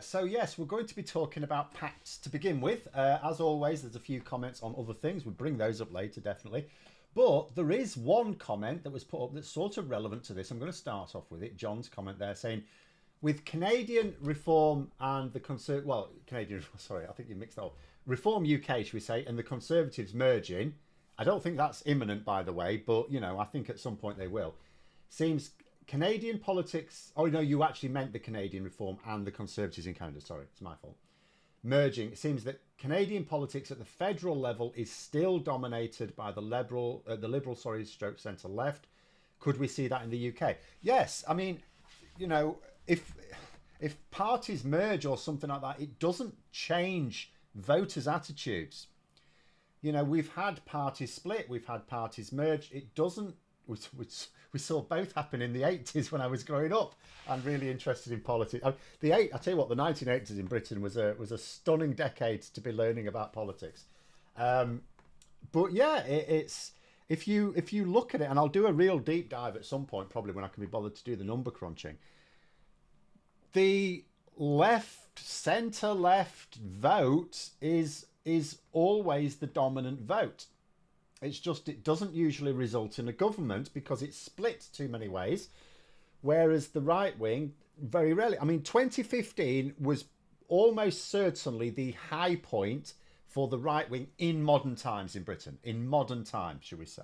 So yes, we're going to be talking about pacts to begin with. As always, there's a few comments on other things. We'll bring those up later, definitely. But there is one comment that was put up that's sort of relevant to this. I'm going to start off with it. John's comment there saying, with Canadian reform and the Canadian, sorry, I think you mixed that up. Reform UK, should we say, and the Conservatives merging. I don't think that's imminent, by the way, but, I think at some point they will. Seems Canadian politics. Oh no, you actually meant the Canadian reform and the Conservatives in Canada. Sorry, it's my fault. Merging. It seems that Canadian politics at the federal level is still dominated by the liberal, stroke centre left. Could we see that in the UK? Yes. I mean, if parties merge or something like that, it doesn't change voters' attitudes. We've had parties split, we've had parties merge. It doesn't. We saw both happen in the 80s when I was growing up and really interested in politics. I tell you what, the 1980s in Britain was a stunning decade to be learning about politics. But yeah, it's if you look at it, and I'll do a real deep dive at some point, probably when I can be bothered to do the number crunching. The centre left vote is always the dominant vote. It's just it doesn't usually result in a government because it's split too many ways, whereas the right wing very rarely. I mean, 2015 was almost certainly the high point for the right wing in modern times in Britain. In modern times, should we say?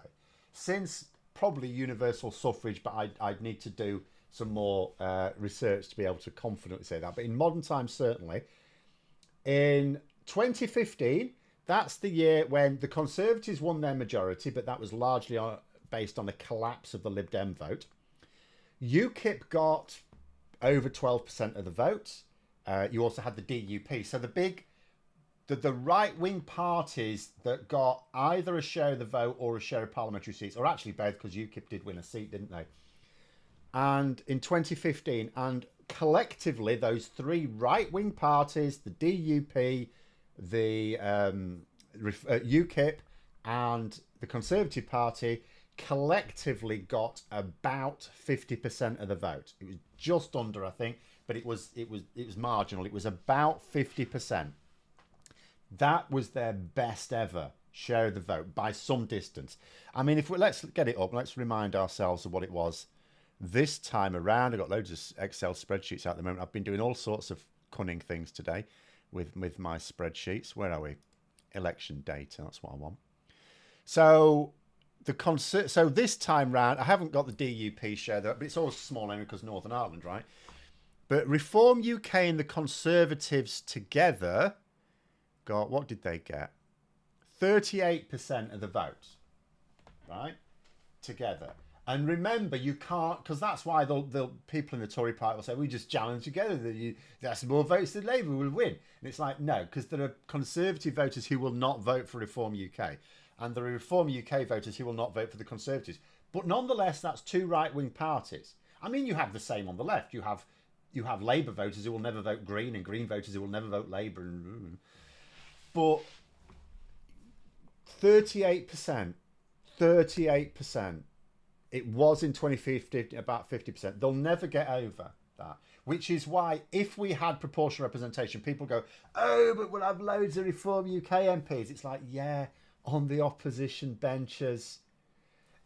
Since probably universal suffrage, but I'd need to do some more research to be able to confidently say that. But in modern times, certainly. In 2015... that's the year when the Conservatives won their majority, but that was largely based on the collapse of the Lib Dem vote. UKIP got over 12% of the vote. You also had the DUP. So the right-wing parties that got either a share of the vote or a share of parliamentary seats, or actually both, because UKIP did win a seat, didn't they? And in 2015, and collectively, those three right-wing parties, the DUP, the UKIP and the Conservative Party collectively got about 50% of the vote. It was just under, I think, but it was marginal. It was about 50%. That was their best ever share of the vote by some distance. I mean, let's get it up. Let's remind ourselves of what it was this time around. I've got loads of Excel spreadsheets at the moment. I've been doing all sorts of cunning things today with my spreadsheets. Where are we? Election data. That's what I want. So so this time round, I haven't got the DUP share though, but it's always small anyway because Northern Ireland, right? But Reform UK and the Conservatives together got, what did they get? 38% of the vote, right? Together. And remember, you can't, because that's why the people in the Tory party will say, we just challenge together. That's more votes than Labour will win. And it's like, no, because there are Conservative voters who will not vote for Reform UK. And there are Reform UK voters who will not vote for the Conservatives. But nonetheless, that's two right-wing parties. I mean, you have the same on the left. You have Labour voters who will never vote Green and Green voters who will never vote Labour. But 38%. It was in 2015 about 50%. They'll never get over that. Which is why if we had proportional representation, people go, oh, but we'll have loads of Reform UK MPs. It's like, yeah, on the opposition benches.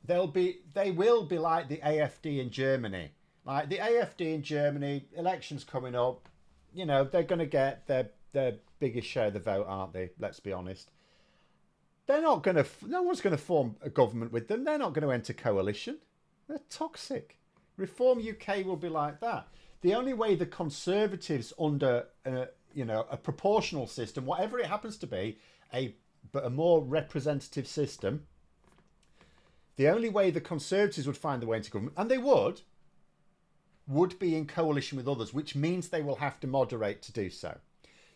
They will be like the AfD in Germany. Like the AfD in Germany, elections coming up, they're going to get their biggest share of the vote, aren't they? Let's be honest. No one's going to form a government with them. They're not going to enter coalition. They're toxic. Reform UK will be like that. The only way the Conservatives under a proportional system, whatever it happens to be, but a more representative system, the only way the Conservatives would find their way into government, and they would be in coalition with others, which means they will have to moderate to do so.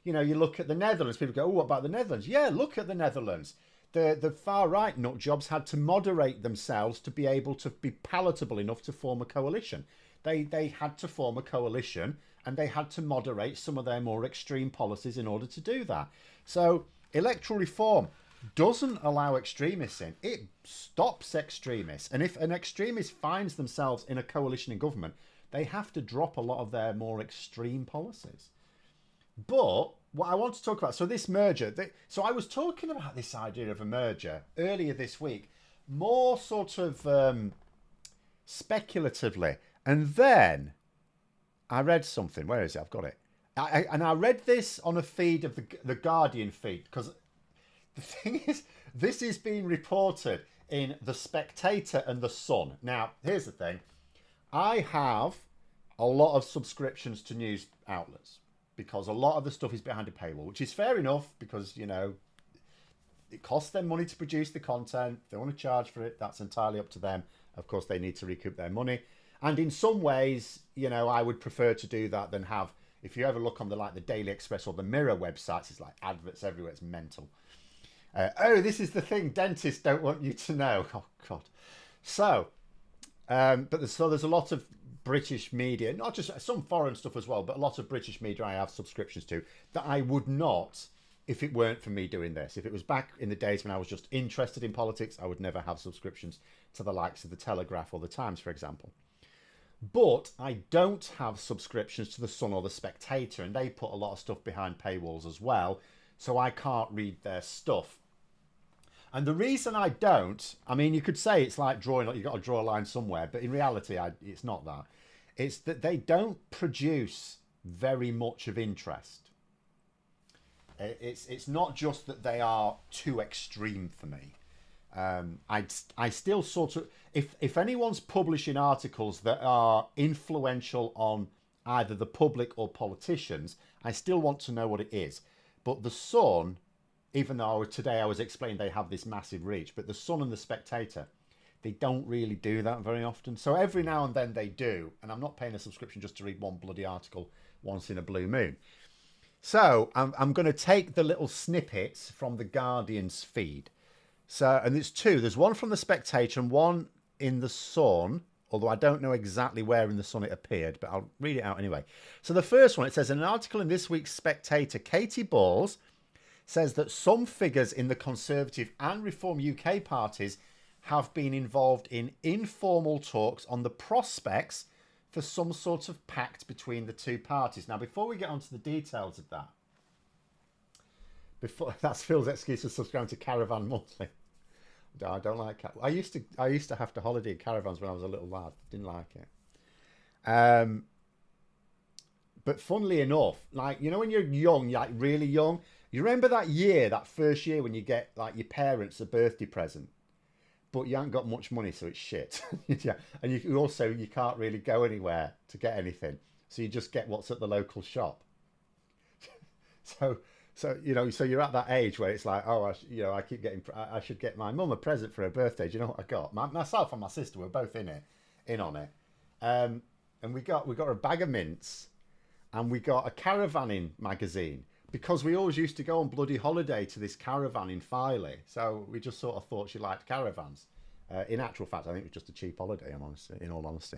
You look at the Netherlands, people go, oh, what about the Netherlands? Yeah, look at the Netherlands. The far-right nut jobs had to moderate themselves to be able to be palatable enough to form a coalition. They had to form a coalition and they had to moderate some of their more extreme policies in order to do that. So electoral reform doesn't allow extremists in. It stops extremists. And if an extremist finds themselves in a coalition in government, they have to drop a lot of their more extreme policies. But what I want to talk about, so this merger, so I was talking about this idea of a merger earlier this week, more sort of speculatively. And then I read something. Where is it? I've got it. And I read this on a feed of the Guardian feed, because the thing is, this is being reported in The Spectator and The Sun. Now, here's the thing. I have a lot of subscriptions to news outlets because a lot of the stuff is behind a paywall, which is fair enough because, you know, it costs them money to produce the content. If they want to charge for it, that's entirely up to them. Of course, they need to recoup their money. And in some ways, you know, I would prefer to do that than have, if you ever look on the Daily Express or the Mirror websites, it's like adverts everywhere. It's mental. Oh, this is the thing dentists don't want you to know. Oh, God. So, so there's a lot of British media, not just some foreign stuff as well, but a lot of British media I have subscriptions to that I would not if it weren't for me doing this. If it was back in the days when I was just interested in politics, I would never have subscriptions to the likes of the Telegraph or the Times, for example. But I don't have subscriptions to the Sun or the Spectator, and they put a lot of stuff behind paywalls as well, so I can't read their stuff. And the reason I don't, I mean, you could say it's like drawing, you've got to draw a line somewhere, but in reality, it's not that. It's that they don't produce very much of interest. It's not just that they are too extreme for me. I still sort of, if anyone's publishing articles that are influential on either the public or politicians, I still want to know what it is. But the Sun, even though today I was explaining they have this massive reach, but the Sun and the Spectator, they don't really do that very often. So every now and then they do, and I'm not paying a subscription just to read one bloody article once in a blue moon. So I'm going to take the little snippets from the Guardian's feed. So, and there's two. There's one from the Spectator and one in the Sun, although I don't know exactly where in the Sun it appeared, but I'll read it out anyway. So the first one, it says, in an article in this week's Spectator, Katie Balls says that some figures in the Conservative and Reform UK parties have been involved in informal talks on the prospects for some sort of pact between the two parties. Now, before we get on to the details of that, that's Phil's excuse for subscribing to Caravan Monthly. I don't like it. I used to have to holiday in caravans when I was a little lad. Didn't like it. But funnily enough, like, you know, when you're young, you're like really young, you remember that year, that first year when you get like your parents a birthday present, but you haven't got much money, so it's shit. Yeah. And you can't really go anywhere to get anything. So you just get what's at the local shop. So, you know, so you're at that age where it's like, oh, I should get my mum a present for her birthday. Do you know what I got? Myself and my sister were both in on it. And we got a bag of mints and we got a caravanning magazine because we always used to go on bloody holiday to this caravan in Filey. So we just sort of thought she liked caravans. In actual fact, I think it was just a cheap holiday, in all honesty.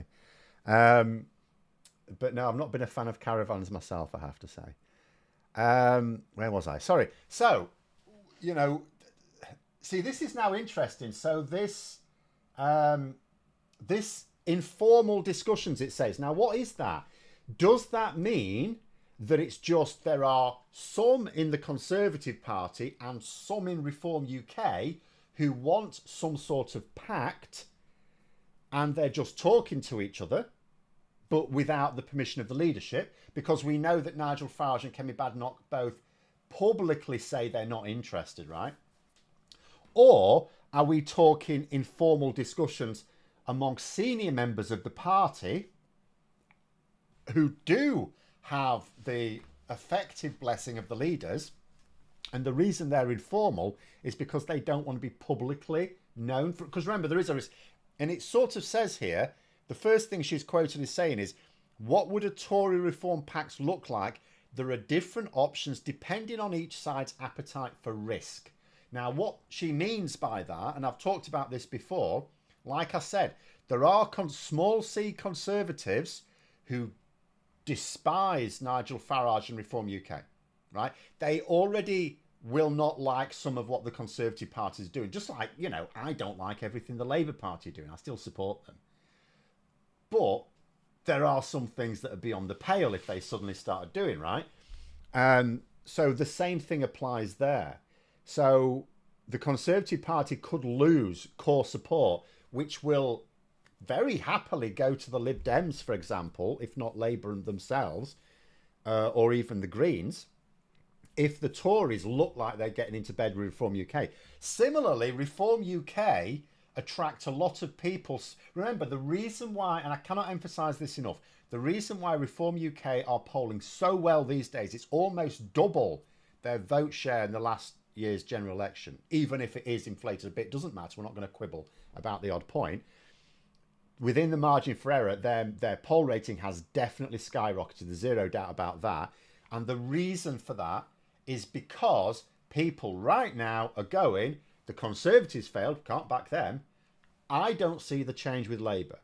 But no, I've not been a fan of caravans myself, I have to say. Where was I? Sorry. So, you know, see, this is now interesting. So this informal discussions, it says. Now, what is that? Does that mean that it's just there are some in the Conservative Party and some in Reform UK who want some sort of pact and they're just talking to each other, but without the permission of the leadership? Because we know that Nigel Farage and Kemi Badenoch both publicly say they're not interested, right? Or are we talking informal discussions among senior members of the party who do have the effective blessing of the leaders, and the reason they're informal is because they don't want to be publicly known for, because remember, there is a risk. And it sort of says here, the first thing she's quoted is saying is, what would a Tory reform pact look like? There are different options depending on each side's appetite for risk. Now, what she means by that, and I've talked about this before, like I said, there are small c Conservatives who despise Nigel Farage and Reform UK, right? They already will not like some of what the Conservative Party is doing. Just like, you know, I don't like everything the Labour Party are doing. I still support them. But there are some things that are beyond the pale if they suddenly started doing, right? So the same thing applies there. So the Conservative Party could lose core support, which will very happily go to the Lib Dems, for example, if not Labour themselves, or even the Greens, if the Tories look like they're getting into bed with Reform UK. Similarly, Reform UK attract a lot of people. Remember, the reason why, and I cannot emphasise this enough, the reason why Reform UK are polling so well these days, it's almost double their vote share in the last year's general election. Even if it is inflated a bit, doesn't matter. We're not going to quibble about the odd point. Within the margin for error, their poll rating has definitely skyrocketed. There's zero doubt about that. And the reason for that is because people right now are going, the Conservatives failed, can't back them. I don't see the change with Labour.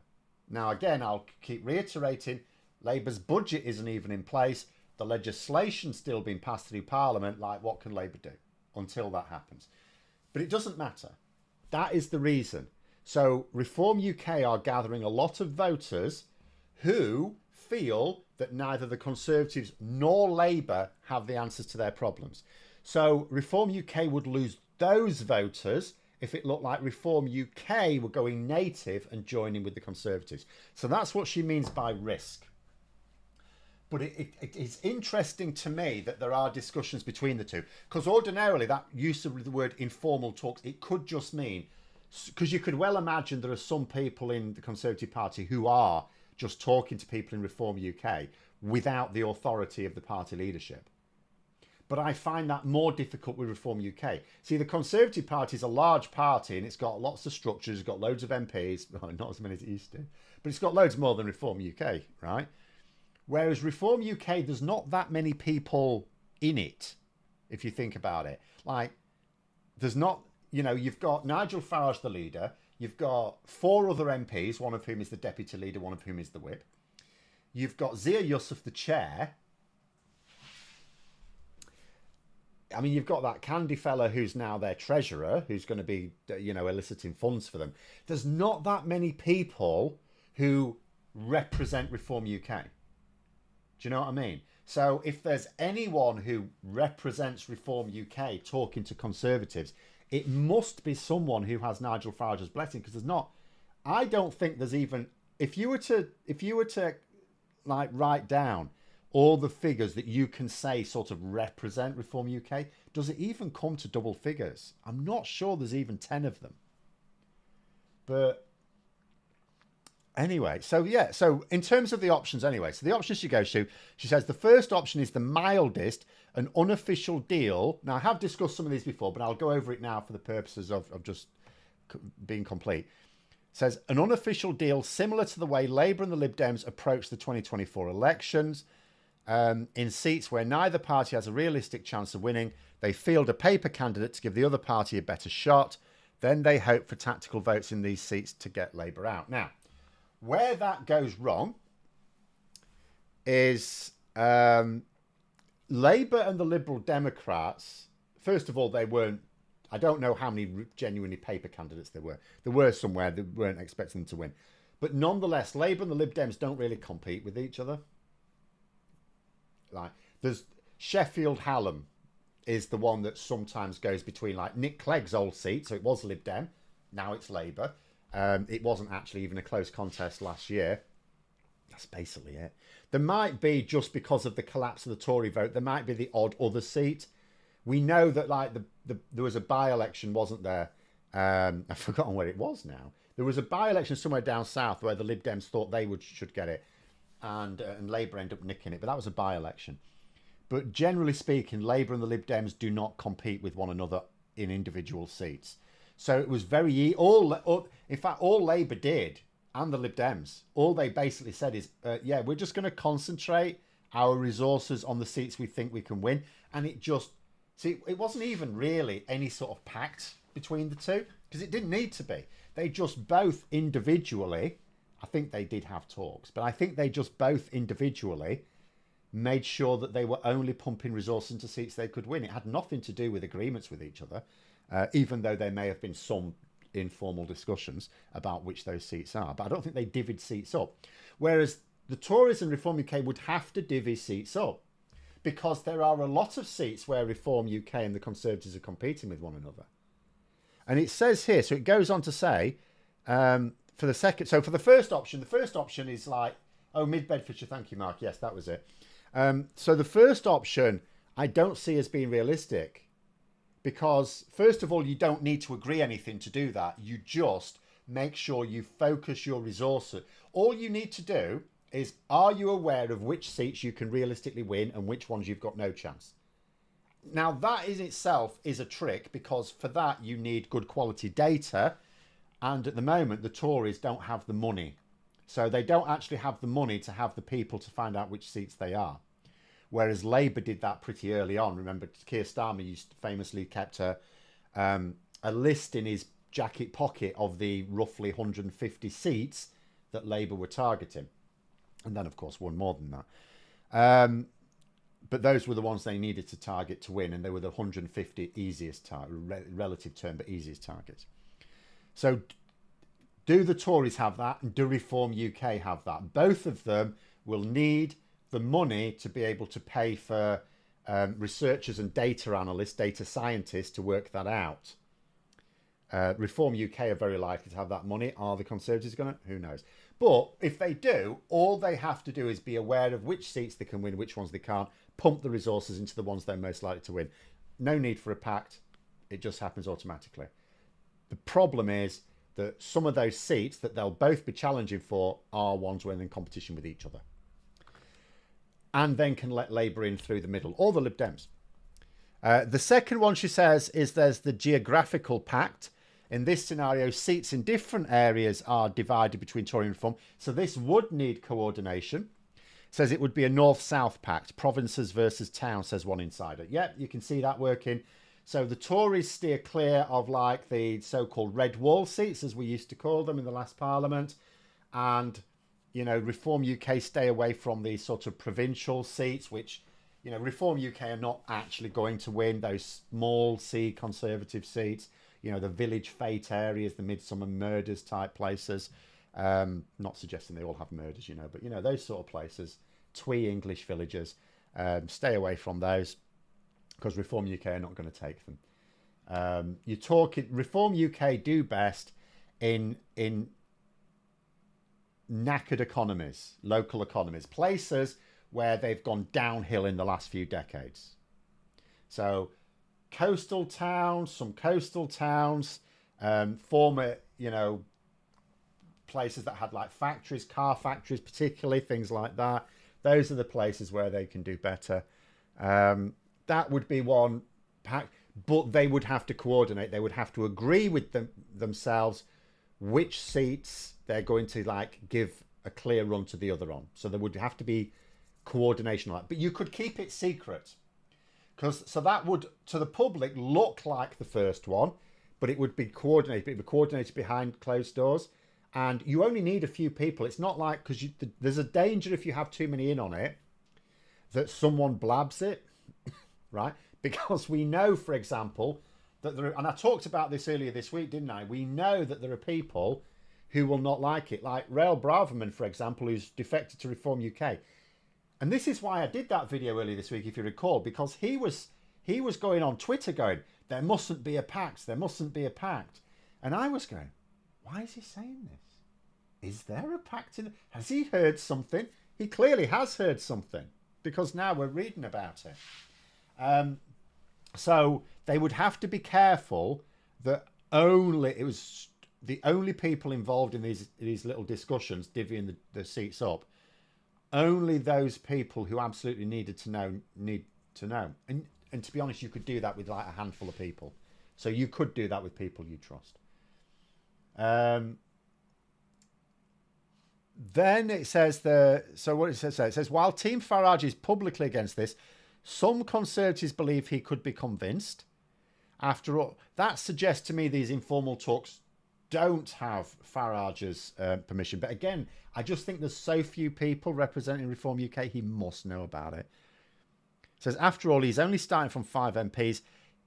Now, again, I'll keep reiterating, Labour's budget isn't even in place. The legislation's still being passed through Parliament. Like, what can Labour do until that happens? But it doesn't matter. That is the reason. So Reform UK are gathering a lot of voters who feel that neither the Conservatives nor Labour have the answers to their problems. So Reform UK would lose those voters if it looked like Reform UK were going native and joining with the Conservatives. So that's what she means by risk. But it is interesting to me that there are discussions between the two, because ordinarily that use of the word informal talks, it could just mean, because you could well imagine there are some people in the Conservative Party who are just talking to people in Reform UK without the authority of the party leadership. But I find that more difficult with Reform UK. See, the Conservative Party is a large party and it's got lots of structures, it's got loads of MPs, well, not as many as it used to, but it's got loads more than Reform UK, right? Whereas Reform UK, there's not that many people in it, if you think about it. Like, there's not, you know, you've got Nigel Farage, the leader, you've got 4 other MPs, one of whom is the deputy leader, one of whom is the whip. You've got Zia Yusuf, the chair. I mean, you've got that Candy fella who's now their treasurer, who's going to be, you know, eliciting funds for them. There's not that many people who represent Reform UK. Do you know what I mean? So if there's anyone who represents Reform UK talking to Conservatives, it must be someone who has Nigel Farage's blessing, because there's not, I don't think there's even, if you were to like write down all the figures that you can say sort of represent Reform UK, does it even come to double figures? I'm not sure there's even 10 of them. But anyway, so yeah, so in terms of the options anyway, so the options she goes to, she says the first option is the mildest, an unofficial deal. Now, I have discussed some of these before, but I'll go over it now for the purposes of just being complete. It says an unofficial deal similar to the way Labour and the Lib Dems approach the 2024 elections. In seats where neither party has a realistic chance of winning, they field a paper candidate to give the other party a better shot. Then they hope for tactical votes in these seats to get Labour out. Now, where that goes wrong is Labour and the Liberal Democrats, first of all, they weren't, I don't know how many genuinely paper candidates there were. There were somewhere that weren't expecting them to win. But nonetheless, Labour and the Lib Dems don't really compete with each other. Like, there's Sheffield Hallam is the one that sometimes goes between like Nick Clegg's old seat, so it was Lib Dem, now it's Labour. It wasn't actually even a close contest last year. That's basically it. There might be, just because of the collapse of the Tory vote, there might be the odd other seat. We know that like there was a by-election, wasn't there? I've forgotten where it was now. There was a by-election somewhere down south where the Lib Dems thought they should get it. And Labour ended up nicking it, but that was a by-election. But generally speaking, Labour and the Lib Dems do not compete with one another in individual seats. So it was very in fact, all Labour did, and the Lib Dems, all they basically said is, yeah, we're just going to concentrate our resources on the seats we think we can win. And it just, see, it wasn't even really any sort of pact between the two, because it didn't need to be. They just both individually, I think they did have talks, but I think they just both individually made sure that they were only pumping resources into seats they could win. It had nothing to do with agreements with each other, even though there may have been some informal discussions about which those seats are. But I don't think they divvied seats up. Whereas the Tories and Reform UK would have to divvy seats up, because there are a lot of seats where Reform UK and the Conservatives are competing with one another. And it says here, so it goes on to say, for the first option is like, oh, Mid Bedfordshire, thank you, Mark. Yes, that was it. So the first option I don't see as being realistic, because first of all, you don't need to agree anything to do that. You just make sure you focus your resources. All you need to do is, are you aware of which seats you can realistically win and which ones you've got no chance? Now, that in itself is a trick, because for that you need good quality data. And at the moment, the Tories don't have the money. So they don't actually have the money to have the people to find out which seats they are. Whereas Labour did that pretty early on. Remember, Keir Starmer famously kept a list in his jacket pocket of the roughly 150 seats that Labour were targeting. And then, of course, won more than that. But those were the ones they needed to target to win. And they were the 150 easiest relative term, but easiest targets. So do the Tories have that? And do Reform UK have that? Both of them will need the money to be able to pay for researchers and data analysts, data scientists to work that out. Reform UK are very likely to have that money. Are the Conservatives going to? Who knows? But if they do, all they have to do is be aware of which seats they can win, which ones they can't, pump the resources into the ones they're most likely to win. No need for a pact. It just happens automatically. The problem is that some of those seats that they'll both be challenging for are ones where they're in competition with each other. And then can let Labour in through the middle, or the Lib Dems. The second one, she says, is there's the geographical pact. In this scenario, seats in different areas are divided between Tory and Reform. So this would need coordination. Says it would be a north-south pact, provinces versus towns, says one insider. Yep, you can see that working. So the Tories steer clear of like the so-called red wall seats, as we used to call them in the last parliament. And, you know, Reform UK stay away from these sort of provincial seats, which, you know, Reform UK are not actually going to win those small C Conservative seats. You know, the village fete areas, the Midsummer Murders type places. Not suggesting they all have murders, you know, but, you know, those sort of places, twee English villages, stay away from those, because Reform UK are not going to take them. You're talking, Reform UK do best in knackered economies, local economies, places where they've gone downhill in the last few decades. So coastal towns, some coastal towns, former, you know, places that had like factories, car factories, particularly, things like that. Those are the places where they can do better. That would be one pact, but they would have to coordinate. They would have to agree with themselves which seats they're going to like give a clear run to the other on. So there would have to be coordination on that. But you could keep it secret, so that would to the public look like the first one, but it would be coordinated. It would be coordinated behind closed doors, and you only need a few people. It's not like, because there's a danger if you have too many in on it that someone blabs it, right? Because we know, for example, that there are, and I talked about this earlier this week, didn't I? We know that there are people who will not like it, like Rael Braverman, for example, who's defected to Reform UK. And this is why I did that video earlier this week, if you recall, because he was going on Twitter going, there mustn't be a pact, there mustn't be a pact. And I was going, why is he saying this? Is there a pact? Has he heard something? He clearly has heard something, because now we're reading about it. So they would have to be careful that the only people involved in these little discussions, divvying the seats up, only those people who absolutely need to know. And to be honest, you could do that with like a handful of people. So you could do that with people you trust. Then it says what it says? It says, while Team Farage is publicly against this, some Conservatives believe he could be convinced. After all, that suggests to me these informal talks don't have Farage's permission. But again, I just think there's so few people representing Reform UK, he must know about it. It says, after all, he's only starting from 5 MPs.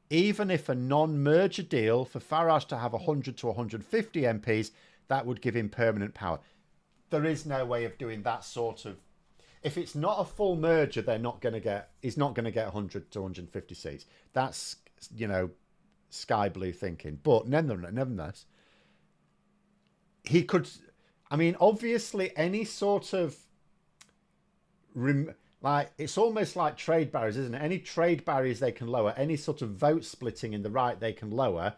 Even if a non-merger deal for Farage to have 100 to 150 MPs, that would give him permanent power. There is no way of doing that sort of... if it's not a full merger, he's not going to get 100 to 150 seats. That's, sky blue thinking. But nevertheless, he could, I mean, obviously any sort of, it's almost like trade barriers, isn't it? Any trade barriers they can lower, any sort of vote splitting in the right they can lower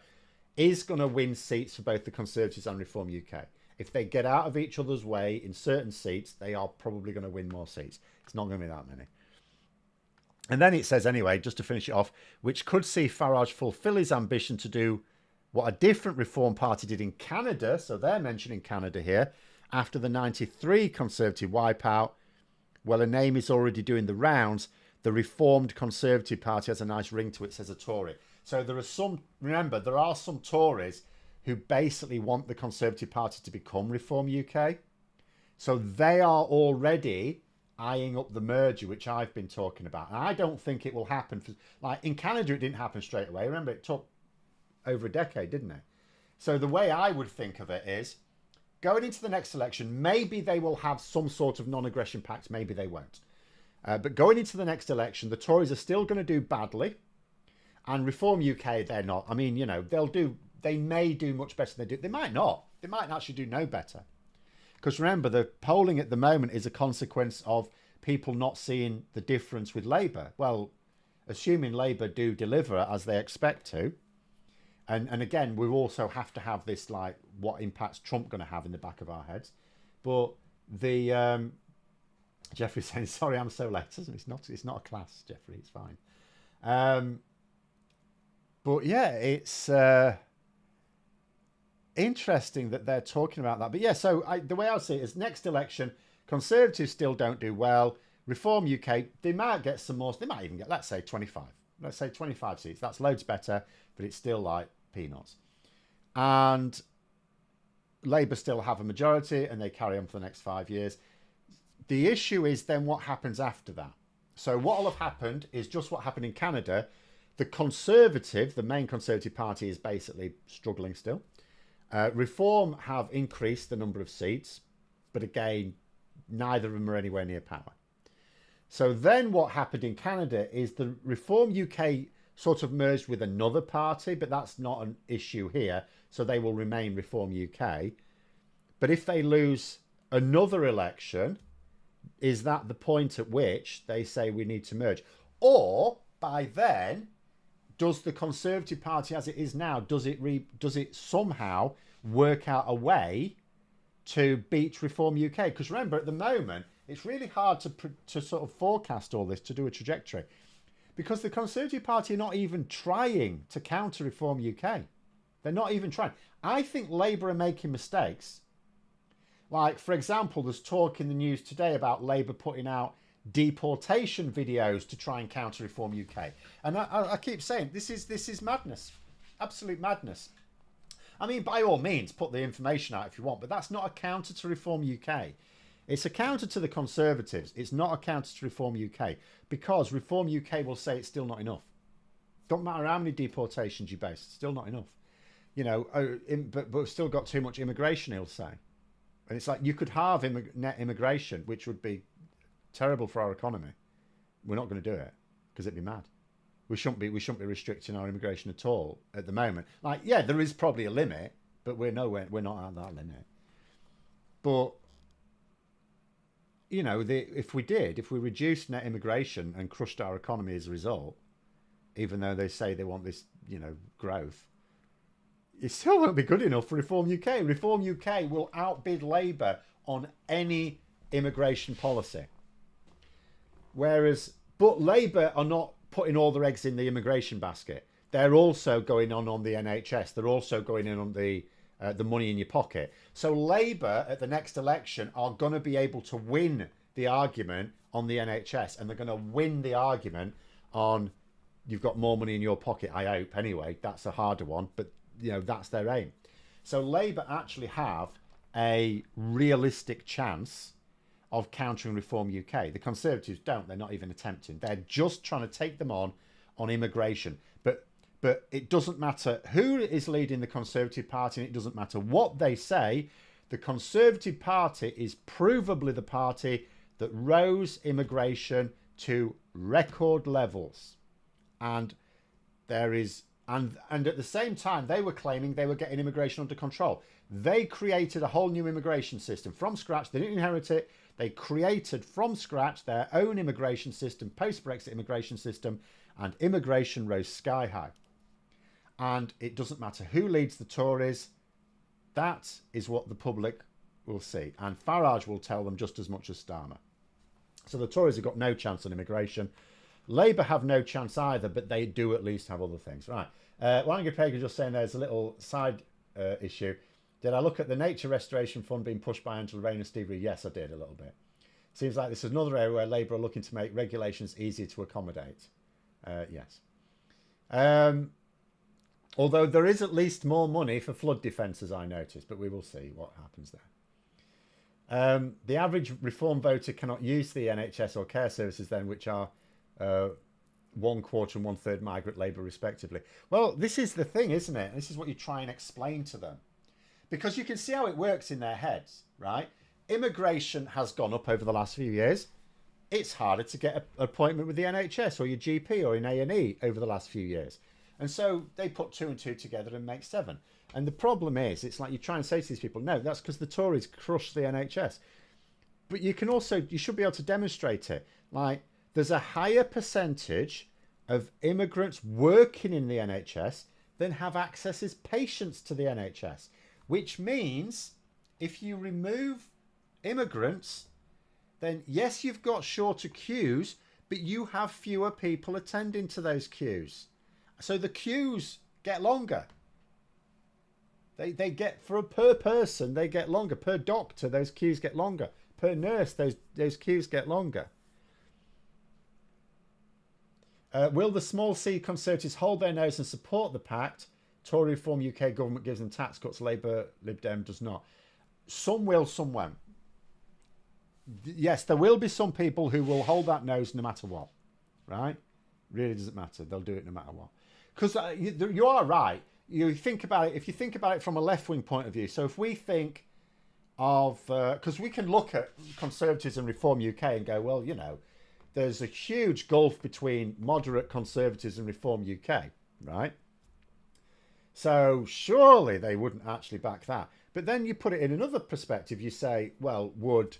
is going to win seats for both the Conservatives and Reform UK. If they get out of each other's way in certain seats, they are probably going to win more seats. It's not going to be that many. And then it says, anyway, just to finish it off, which could see Farage fulfill his ambition to do what a different Reform Party did in Canada. So they're mentioning Canada here. After the 93 Conservative wipeout, well, a name is already doing the rounds. The Reformed Conservative Party has a nice ring to it, says a Tory. So there are some Tories who basically want the Conservative Party to become Reform UK. So they are already eyeing up the merger, which I've been talking about. And I don't think it will happen. Like in Canada, it didn't happen straight away. Remember, it took over a decade, didn't it? So the way I would think of it is, going into the next election, maybe they will have some sort of non-aggression pact, maybe they won't. But going into the next election, the Tories are still going to do badly. And Reform UK, they're not. I mean, they may do much better than they do. They might not. They might actually do no better. Because remember, the polling at the moment is a consequence of people not seeing the difference with Labour. Well, assuming Labour do deliver as they expect to, and again, we also have to have this, like, what impact's Trump going to have in the back of our heads. But the Jeffrey's saying, sorry, I'm so late. It's not a class, Jeffrey. It's fine. But yeah, it's interesting that they're talking about that. But yeah, so the way I see it is, next election, Conservatives still don't do well. Reform UK, they might get some more. They might even get, let's say 25. Let's say 25 seats. That's loads better, but it's still like peanuts. And Labour still have a majority and they carry on for the next 5 years. The issue is then what happens after that. So what will have happened is just what happened in Canada. The Conservative, the main Conservative Party, is basically struggling still. Reform have increased the number of seats, but again, neither of them are anywhere near power. So then what happened in Canada is the Reform UK sort of merged with another party, but that's not an issue here. So they will remain Reform UK. But if they lose another election, is that the point at which they say we need to merge? Or by then, does the Conservative Party as it is now, does it somehow work out a way to beat Reform UK? Because remember, at the moment, it's really hard to sort of forecast all this, to do a trajectory. Because the Conservative Party are not even trying to counter Reform UK. They're not even trying. I think Labour are making mistakes. Like, for example, there's talk in the news today about Labour putting out deportation videos to try and counter Reform UK. And I keep saying, this is madness. Absolute madness. I mean, by all means, put the information out if you want, but that's not a counter to Reform UK. It's a counter to the Conservatives. It's not a counter to Reform UK, because Reform UK will say it's still not enough. Don't matter how many deportations you base, it's still not enough. But we've still got too much immigration, he'll say. And it's like, you could halve net immigration, which would be terrible for our economy. We're not going to do it because it'd be mad. We shouldn't be restricting our immigration at all at the moment. Like, yeah, there is probably a limit, but we're not at that limit. But if we reduced net immigration and crushed our economy as a result, even though they say they want this, growth, it still won't be good enough for Reform UK. Reform UK will outbid Labour on any immigration policy. But Labour are not putting all their eggs in the immigration basket. They're also going on the NHS. They're also going in on the money in your pocket. So Labour at the next election are going to be able to win the argument on the NHS, and they're going to win the argument on you've got more money in your pocket, I hope. Anyway, that's a harder one, but that's their aim. So Labour actually have a realistic chance of countering Reform UK. The Conservatives don't. They're not even attempting. They're just trying to take them on immigration. But it doesn't matter who is leading the Conservative Party, and it doesn't matter what they say. The Conservative Party is provably the party that rose immigration to record levels. And there is, and at the same time, they were claiming they were getting immigration under control. They created a whole new immigration system from scratch. They didn't inherit it. They created from scratch their own immigration system, post-Brexit immigration system, and immigration rose sky high. And it doesn't matter who leads the Tories. That is what the public will see. And Farage will tell them just as much as Starmer. So the Tories have got no chance on immigration. Labour have no chance either, but they do at least have other things. Right. Wangapaga just saying there's a little side issue. Did I look at the Nature Restoration Fund being pushed by Angela Rayner and Steve Reed? Yes, I did a little bit. Seems like this is another area where Labour are looking to make regulations easier to accommodate. Yes. Although there is at least more money for flood defence, as I noticed, but we will see what happens there. The average Reform voter cannot use the NHS or care services then, which are 1/4 and 1/3 migrant labour respectively. Well, this is the thing, isn't it? This is what you try and explain to them. Because you can see how it works in their heads, right? Immigration has gone up over the last few years. It's harder to get an appointment with the NHS or your GP or in A&E over the last few years. And so they put 2 and 2 together and make 7. And the problem is, it's like you try and say to these people, no, that's because the Tories crushed the NHS. But you can also, you should be able to demonstrate it. Like, there's a higher percentage of immigrants working in the NHS than have access as patients to the NHS. Which means if you remove immigrants, then yes, you've got shorter queues, but you have fewer people attending to those queues. So the queues get longer. They get, per person, they get longer. Per doctor, those queues get longer. Per nurse, those queues get longer. Will the small C Conservatives hold their nose and support the Pact? Tory Reform UK government gives them tax cuts, Labour, Lib Dem does not. Some will, some won't. Yes, there will be some people who will hold that nose no matter what, right? Really doesn't matter. They'll do it no matter what. Because you are right. You think about it. If you think about it from a left-wing point of view, so if we think of, because we can look at Conservatives and Reform UK and go, well, you know, there's a huge gulf between moderate Conservatives and Reform UK, right? So surely they wouldn't actually back that. But then you put it in another perspective. You say, well, would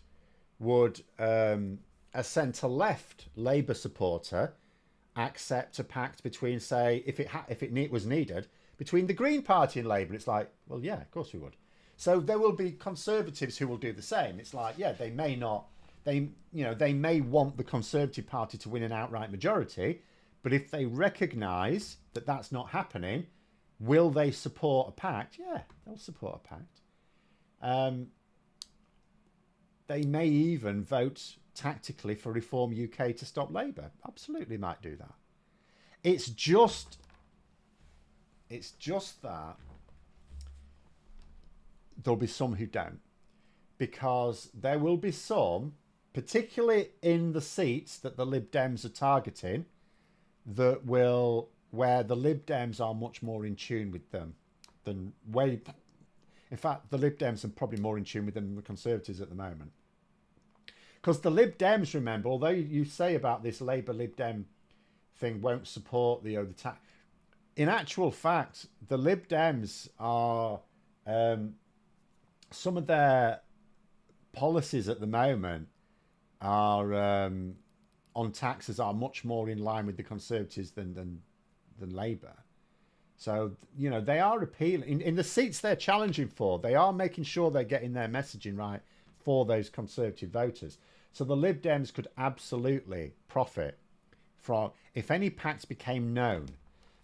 a centre-left Labour supporter accept a pact between, say, if it was needed, between the Green Party and Labour? It's like, well, yeah, of course we would. So there will be Conservatives who will do the same. It's like, yeah, they may not, they may want the Conservative Party to win an outright majority, but if they recognise that that's not happening, will they support a pact? Yeah, they'll support a pact. They may even vote tactically for Reform UK to stop Labour. Absolutely might do that. It's just that there'll be some who don't. Because there will be some, particularly in the seats that the Lib Dems are targeting, that will, where the Lib Dems are much more in tune with them than in fact, the Lib Dems are probably more in tune with them than the Conservatives at the moment. Because the Lib Dems, remember, although you say about this Labour Lib Dem thing won't support the tax, in actual fact, the Lib Dems are, some of their policies at the moment are on taxes are much more in line with the Conservatives than Labour. So, you know, they are appealing. In the seats they're challenging for, they are making sure they're getting their messaging right for those Conservative voters. So the Lib Dems could absolutely profit from, if any pact became known.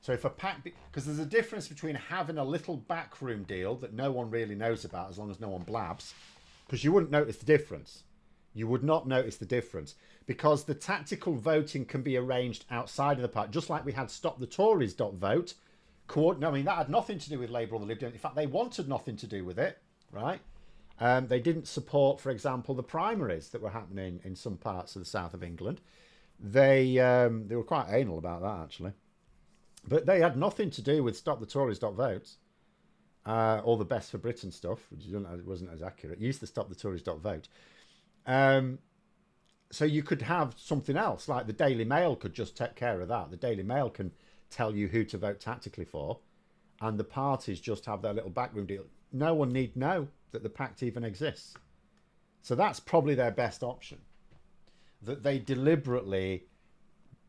So if a pact, because there's a difference between having a little backroom deal that no one really knows about as long as no one blabs, because you wouldn't notice the difference. You would not notice the difference because the tactical voting can be arranged outside of the party, just like we had Stop the Tories.vote. I mean, that had nothing to do with Labour or the Lib Dems. In fact, they wanted nothing to do with it, right? They didn't support, for example, the primaries that were happening in some parts of the south of England. They were quite anal about that, actually. But they had nothing to do with Stop the Tories.vote or the Best for Britain stuff, which wasn't as accurate. Use the Stop the Tories.vote. So you could have something else, like the Daily Mail could just take care of that. The Daily Mail can tell you who to vote tactically for, and the parties just have their little backroom deal. No one need know that the Pact even exists. So that's probably their best option. That they deliberately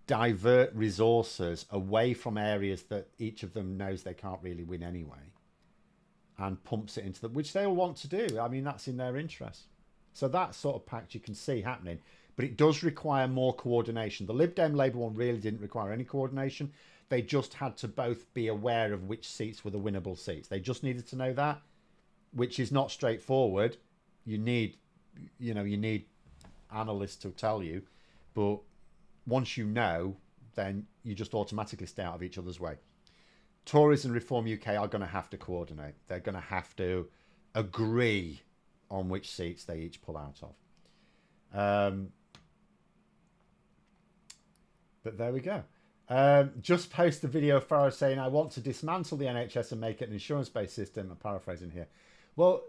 divert resources away from areas that each of them knows they can't really win anyway, and pumps it into them, which they'll want to do. I mean, that's in their interest. So that sort of pact you can see happening, but it does require more coordination. The Lib Dem Labour one really didn't require any coordination. They just had to both be aware of which seats were the winnable seats. They just needed to know that, which is not straightforward. You need analysts to tell you, but once you know, then you just automatically stay out of each other's way. Tories and Reform UK are going to have to coordinate. They're going to have to agree on which seats they each pull out of. But there we go. Just post the video of Farage saying, I want to dismantle the NHS and make it an insurance-based system. I'm paraphrasing here. Well,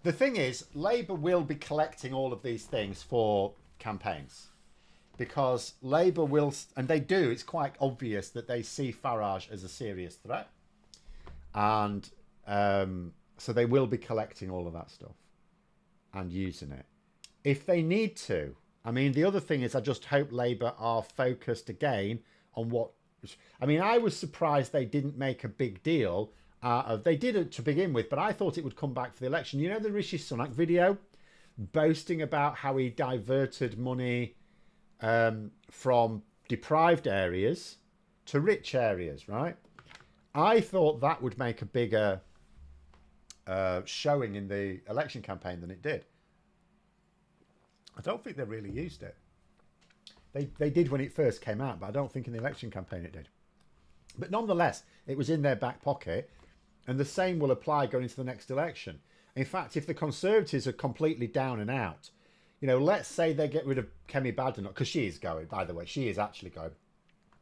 the thing is, Labour will be collecting all of these things for campaigns. Because Labour will, and they do, it's quite obvious that they see Farage as a serious threat. And so they will be collecting all of that stuff and using it. If they need to. I mean, the other thing is I just hope Labour are focused again on what... I mean, I was surprised they didn't make a big deal of... They did it to begin with, but I thought it would come back for the election. You know the Rishi Sunak video? Boasting about how he diverted money... from deprived areas to rich areas, right? I thought that would make a bigger showing in the election campaign than it did. I don't think they really used it. They did when it first came out, but I don't think in the election campaign it did. But nonetheless, it was in their back pocket, and the same will apply going into the next election. In fact, if the Conservatives are completely down and out, let's say they get rid of Kemi Badenoch, because she is going, by the way, she is actually going.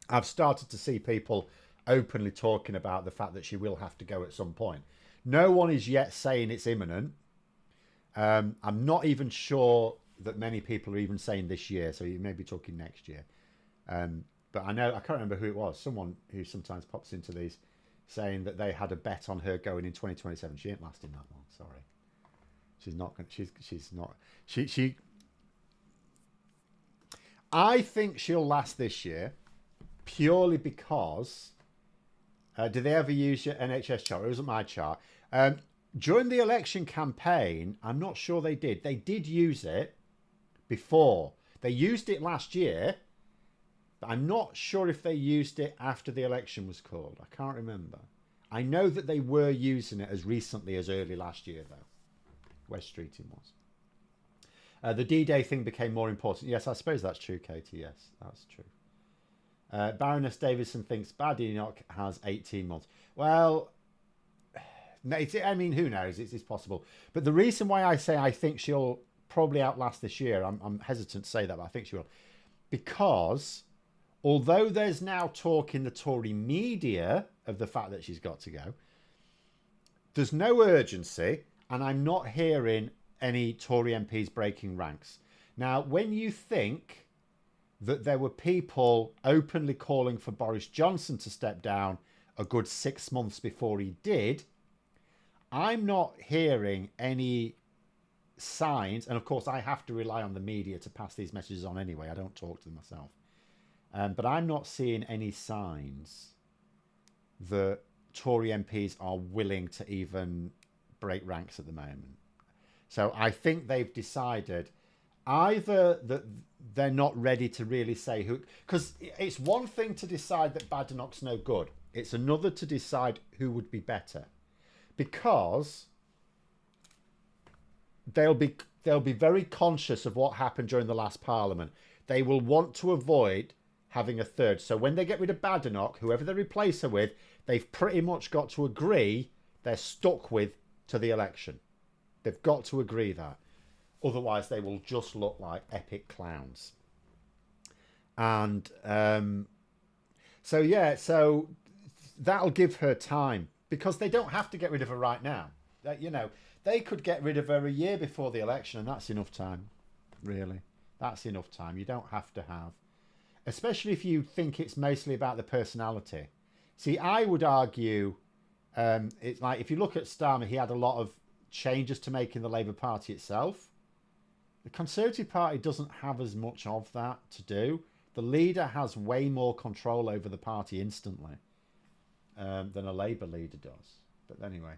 I've started to see people openly talking about the fact that she will have to go at some point. No one is yet saying it's imminent. I'm not even sure that many people are even saying this year, so you may be talking next year. But I can't remember who it was, someone who sometimes pops into these saying that they had a bet on her going in 2027. She ain't lasting that long, sorry. She's not. I think she'll last this year, purely because... did they ever use your NHS chart? It wasn't my chart. During the election campaign, I'm not sure they did. They did use it before. They used it last year, but I'm not sure if they used it after the election was called. I can't remember. I know that they were using it as recently as early last year, though. West Streeting was. The D-Day thing became more important. Yes, I suppose that's true, Katie. Yes, that's true. Baroness Davison thinks Badenoch has 18 months. Well, I mean, who knows? It's possible. But the reason why I say I think she'll probably outlast this year, I'm hesitant to say that, but I think she will. Because although there's now talk in the Tory media of the fact that she's got to go, there's no urgency, and I'm not hearing any Tory MPs breaking ranks. Now, when you think that there were people openly calling for Boris Johnson to step down a good 6 months before he did, I'm not hearing any signs, and of course I have to rely on the media to pass these messages on anyway, I don't talk to them myself, but I'm not seeing any signs that Tory MPs are willing to even break ranks at the moment. So I think they've decided either that they're not ready to really say who, because it's one thing to decide that Badenoch's no good, it's another to decide who would be better, because they'll be very conscious of what happened during the last Parliament. They will want to avoid having a third. So when they get rid of Badenoch, whoever they replace her with, they've pretty much got to agree they're stuck with to the election. They've got to agree that. Otherwise, they will just look like epic clowns. And so that'll give her time, because they don't have to get rid of her right now. They could get rid of her a year before the election, and that's enough time, really. That's enough time. You don't have to have, especially if you think it's mostly about the personality. See, I would argue it's like if you look at Starmer, he had a lot of changes to make in the Labour Party itself. The Conservative Party doesn't have as much of that to do. The leader has way more control over the party instantly than a Labour leader does. But anyway.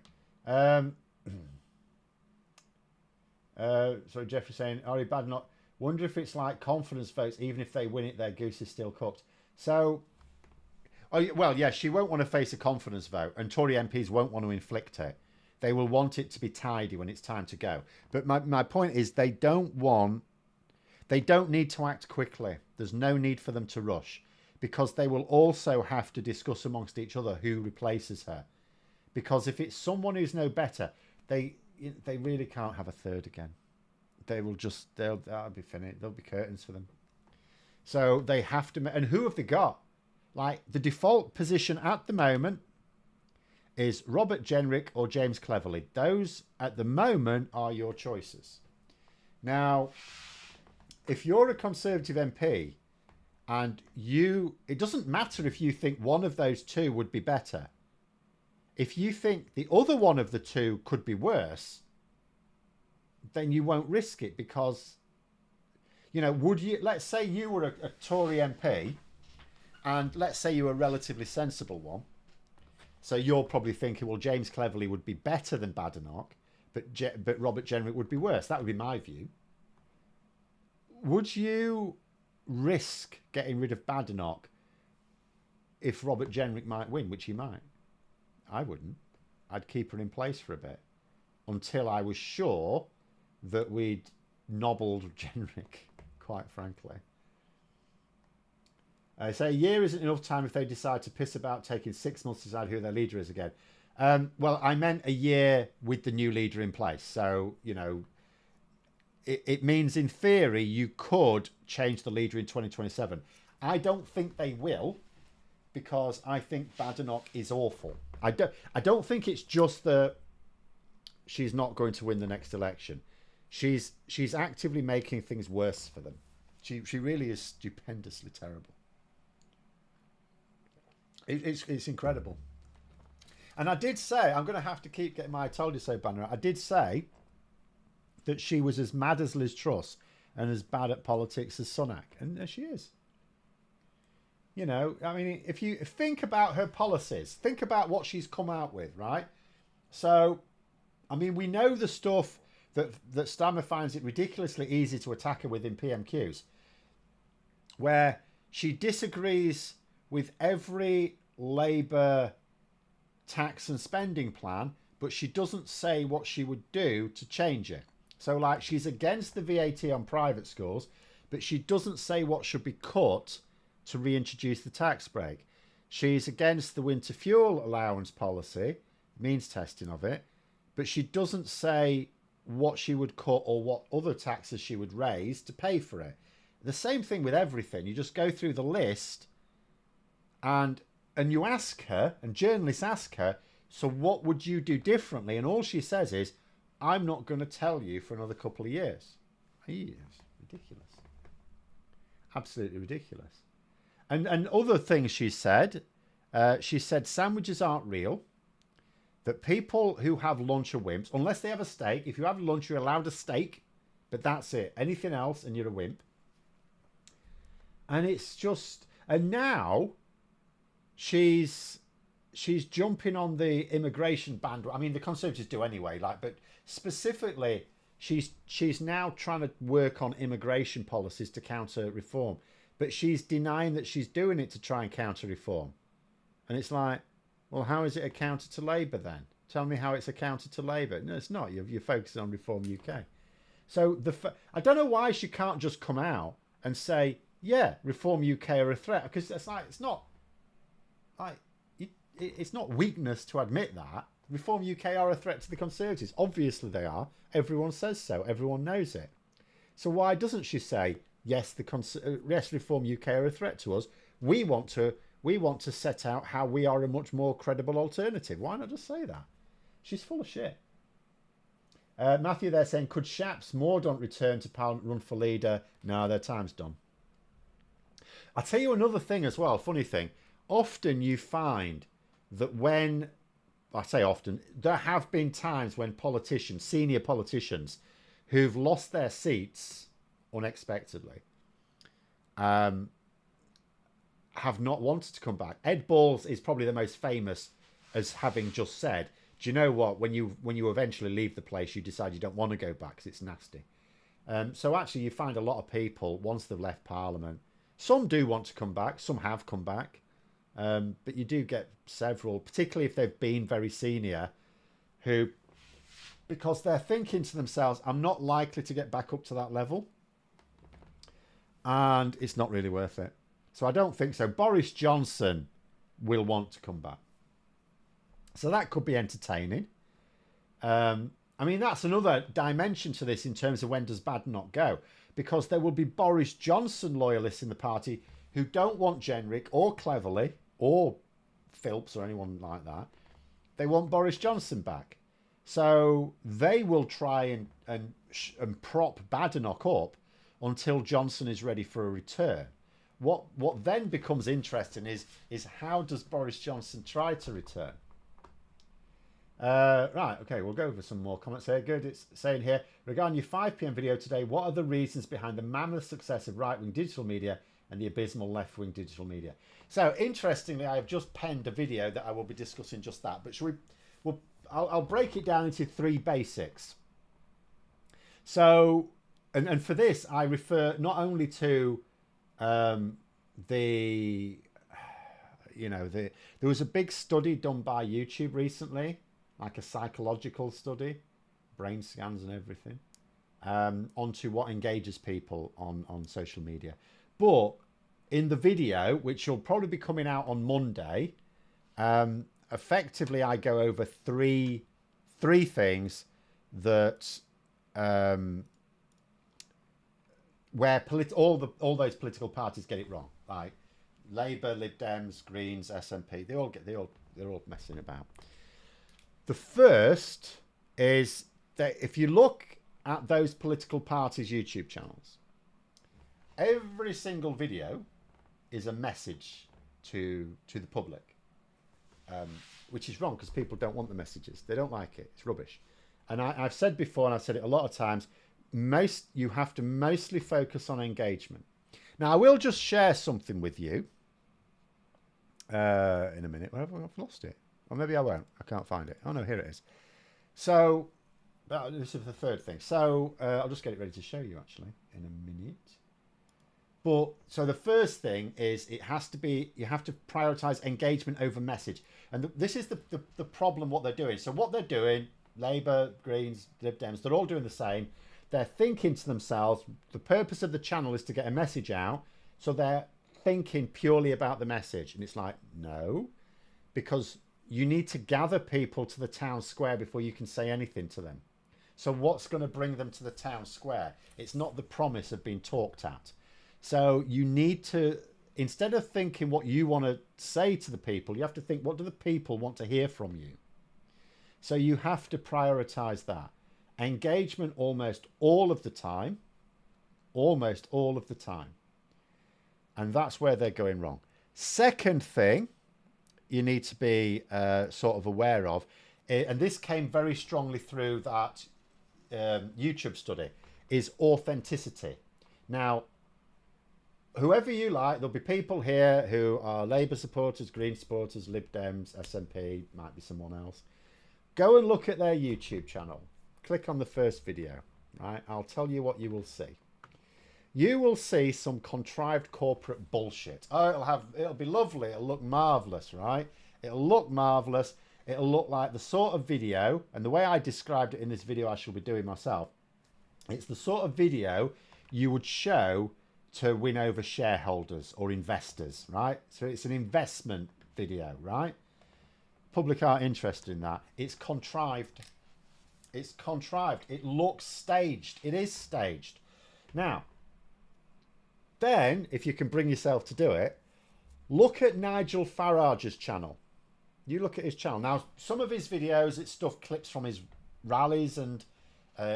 So Jeffrey's saying, Ari Badenoch, wonder if it's like confidence votes, even if they win it, their goose is still cooked. So, well, yeah, she won't want to face a confidence vote, and Tory MPs won't want to inflict it. They will want it to be tidy when it's time to go. But my point is they don't need to act quickly. There's no need for them to rush, because they will also have to discuss amongst each other who replaces her. Because if it's someone who's no better, they really can't have a third again. That'll be finished. There'll be curtains for them. So they have to. And who have they got? Like, the default position at the moment is Robert Jenrick or James Cleverly. Those at the moment are your choices. Now, if you're a Conservative MP and it doesn't matter if you think one of those two would be better. If you think the other one of the two could be worse, then you won't risk it, because, let's say you were a Tory MP, and let's say you were a relatively sensible one. So you're probably thinking, well, James Cleverly would be better than Badenoch, but Robert Jenrick would be worse. That would be my view. Would you risk getting rid of Badenoch if Robert Jenrick might win, which he might? I wouldn't. I'd keep her in place for a bit until I was sure that we'd nobbled Jenrick, quite frankly. I say a year isn't enough time if they decide to piss about taking 6 months to decide who their leader is again. Well, I meant a year with the new leader in place. So, it means in theory you could change the leader in 2027. I don't think they will, because I think Badenoch is awful. I don't think it's just that she's not going to win the next election. She's actively making things worse for them. She really is stupendously terrible. It's incredible. And I did say, I'm going to have to keep getting my I told you so banner. I did say that she was as mad as Liz Truss and as bad at politics as Sunak. And there she is. If you think about her policies, think about what she's come out with, right? So, we know the stuff that Starmer finds it ridiculously easy to attack her with in PMQs, where she disagrees with every Labour tax and spending plan, but she doesn't say what she would do to change it. So, like, she's against the VAT on private schools, but she doesn't say what should be cut to reintroduce the tax break. She's against the winter fuel allowance policy, means testing of it, but she doesn't say what she would cut or what other taxes she would raise to pay for it. The same thing with everything. You just go through the list and you ask her, and journalists ask her, so what would you do differently? And all she says is, I'm not going to tell you for another couple of years. It's ridiculous. Absolutely ridiculous. And other things she said sandwiches aren't real, that people who have lunch are wimps, unless they have a steak. If you have lunch, you're allowed a steak, but that's it. Anything else, and you're a wimp. And it's just... And now she's jumping on the immigration bandwagon. The Conservatives do anyway, but specifically, she's now trying to work on immigration policies to counter reform. But she's denying that she's doing it to try and counter reform. And it's like, well, how is it a counter to Labour then? Tell me how it's a counter to Labour. No, it's not. You're focusing on Reform UK. So I don't know why she can't just come out and say, yeah, Reform UK are a threat. Because it's not weakness to admit that. Reform UK are a threat to the Conservatives. Obviously they are. Everyone says so. Everyone knows it. So why doesn't she say, yes, Reform UK are a threat to us. We want to set out how we are a much more credible alternative. Why not just say that? She's full of shit. Matthew, they're saying, could Shapps Mordaunt return to Parliament, run for leader? No, their time's done. I'll tell you another thing as well, funny thing. Often you find that when, I say often, there have been times when politicians, senior politicians, who've lost their seats unexpectedly, have not wanted to come back. Ed Balls is probably the most famous as having just said, do you know what, when you eventually leave the place, you decide you don't want to go back because it's nasty. So actually you find a lot of people, once they've left Parliament, some do want to come back, some have come back, but you do get several, particularly if they've been very senior, who, because they're thinking to themselves, I'm not likely to get back up to that level, and it's not really worth it. So I don't think so. Boris Johnson will want to come back. So that could be entertaining. I mean, that's another dimension to this in terms of when does Badenoch go? Because there will be Boris Johnson loyalists in the party who don't want Jenrick or Cleverly or Philps or anyone like that. They want Boris Johnson back. So they will try and prop Badenoch up until Johnson is ready for a return. What then becomes interesting is how does Boris Johnson try to return? Right, okay, we'll go over some more comments here. Good, it's saying here, regarding your 5 p.m. video today, what are the reasons behind the mammoth success of right-wing digital media and the abysmal left-wing digital media? So, interestingly, I have just penned a video that I will be discussing just that, but I'll break it down into 3 basics. So, and for this, I refer not only to there was a big study done by YouTube recently, like a psychological study, brain scans and everything, onto what engages people on social media. But in the video, which will probably be coming out on Monday, effectively I go over three things that where all those political parties get it wrong. Like Labour, Lib Dems, Greens, SNP, they're all messing about. The first is that if you look at those political parties' YouTube channels, every single video is a message to the public, which is wrong because people don't want the messages. They don't like it. It's rubbish. And I've said before, and I've said it a lot of times, you have to mostly focus on engagement. Now, I will just share something with you in a minute. Where have I lost it? Or maybe I won't. I can't find it. Oh, no, here it is. So, this is the third thing. So, I'll just get it ready to show you, actually, in a minute. But, so the first thing is you have to prioritize engagement over message. And this is the problem, what they're doing. So, what they're doing, Labour, Greens, Lib Dems, they're all doing the same. They're thinking to themselves, the purpose of the channel is to get a message out. So, they're thinking purely about the message. And it's like, no, because you need to gather people to the town square before you can say anything to them. So what's going to bring them to the town square? It's not the promise of being talked at. So you need to, instead of thinking what you want to say to the people, you have to think, what do the people want to hear from you? So you have to prioritize that. Engagement almost all of the time. And that's where they're going wrong. Second thing you need to be sort of aware of, and this came very strongly through that YouTube study, is authenticity. Now, whoever you like, there'll be people here who are Labour supporters, Green supporters, Lib Dems, SNP, might be someone else. Go and look at their YouTube channel. Click on the first video, right? I'll tell you what you will see. You will see some contrived corporate bullshit. Oh, it'll be lovely. It'll look marvellous, right? It'll look marvellous. It'll look like the sort of video, and the way I described it in this video I shall be doing myself, it's the sort of video you would show to win over shareholders or investors, right? So it's an investment video, right? Public aren't interested in that. It's contrived. It's contrived. It looks staged. It is staged. Now, then, if you can bring yourself to do it, look at Nigel Farage's channel. You look at his channel. Now, some of his videos, it's stuff clips from his rallies and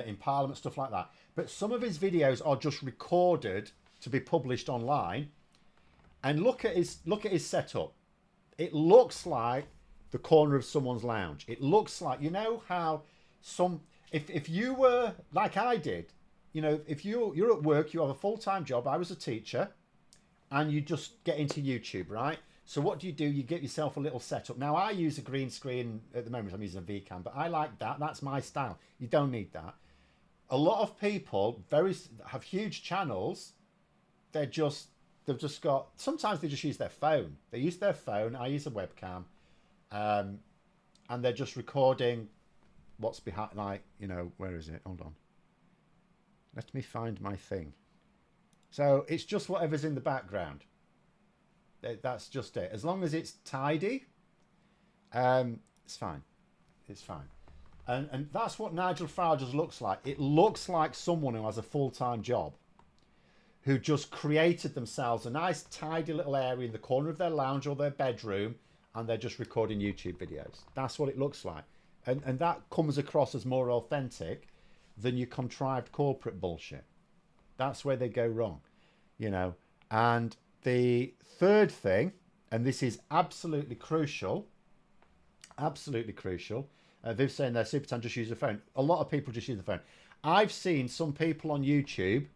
in Parliament, stuff like that. But some of his videos are just recorded to be published online. And look at his setup. It looks like the corner of someone's lounge. It looks like, you know how if you were like I did, you know, if you're at work, you have a full-time job. I was a teacher, and you just get into YouTube, right? So what do? You get yourself a little setup. Now I use a green screen at the moment. I'm using a VCam, but I like that. That's my style. You don't need that. A lot of people have huge channels. They've just got. Sometimes they just use their phone. They use their phone. I use a webcam, and they're just recording what's behind. Like, you know, where is it? Hold on. Let me find my thing. So it's just whatever's in the background. That's just it. As long as it's tidy, it's fine. It's fine. And that's what Nigel Farage looks like. It looks like someone who has a full-time job, who just created themselves a nice tidy little area in the corner of their lounge or their bedroom, and they're just recording YouTube videos. That's what it looks like. And that comes across as more authentic than your contrived corporate bullshit. That's where they go wrong, you know. And the third thing, and this is absolutely crucial, Viv's saying there, Supertan just use the phone. A lot of people just use the phone. I've seen some people on YouTube,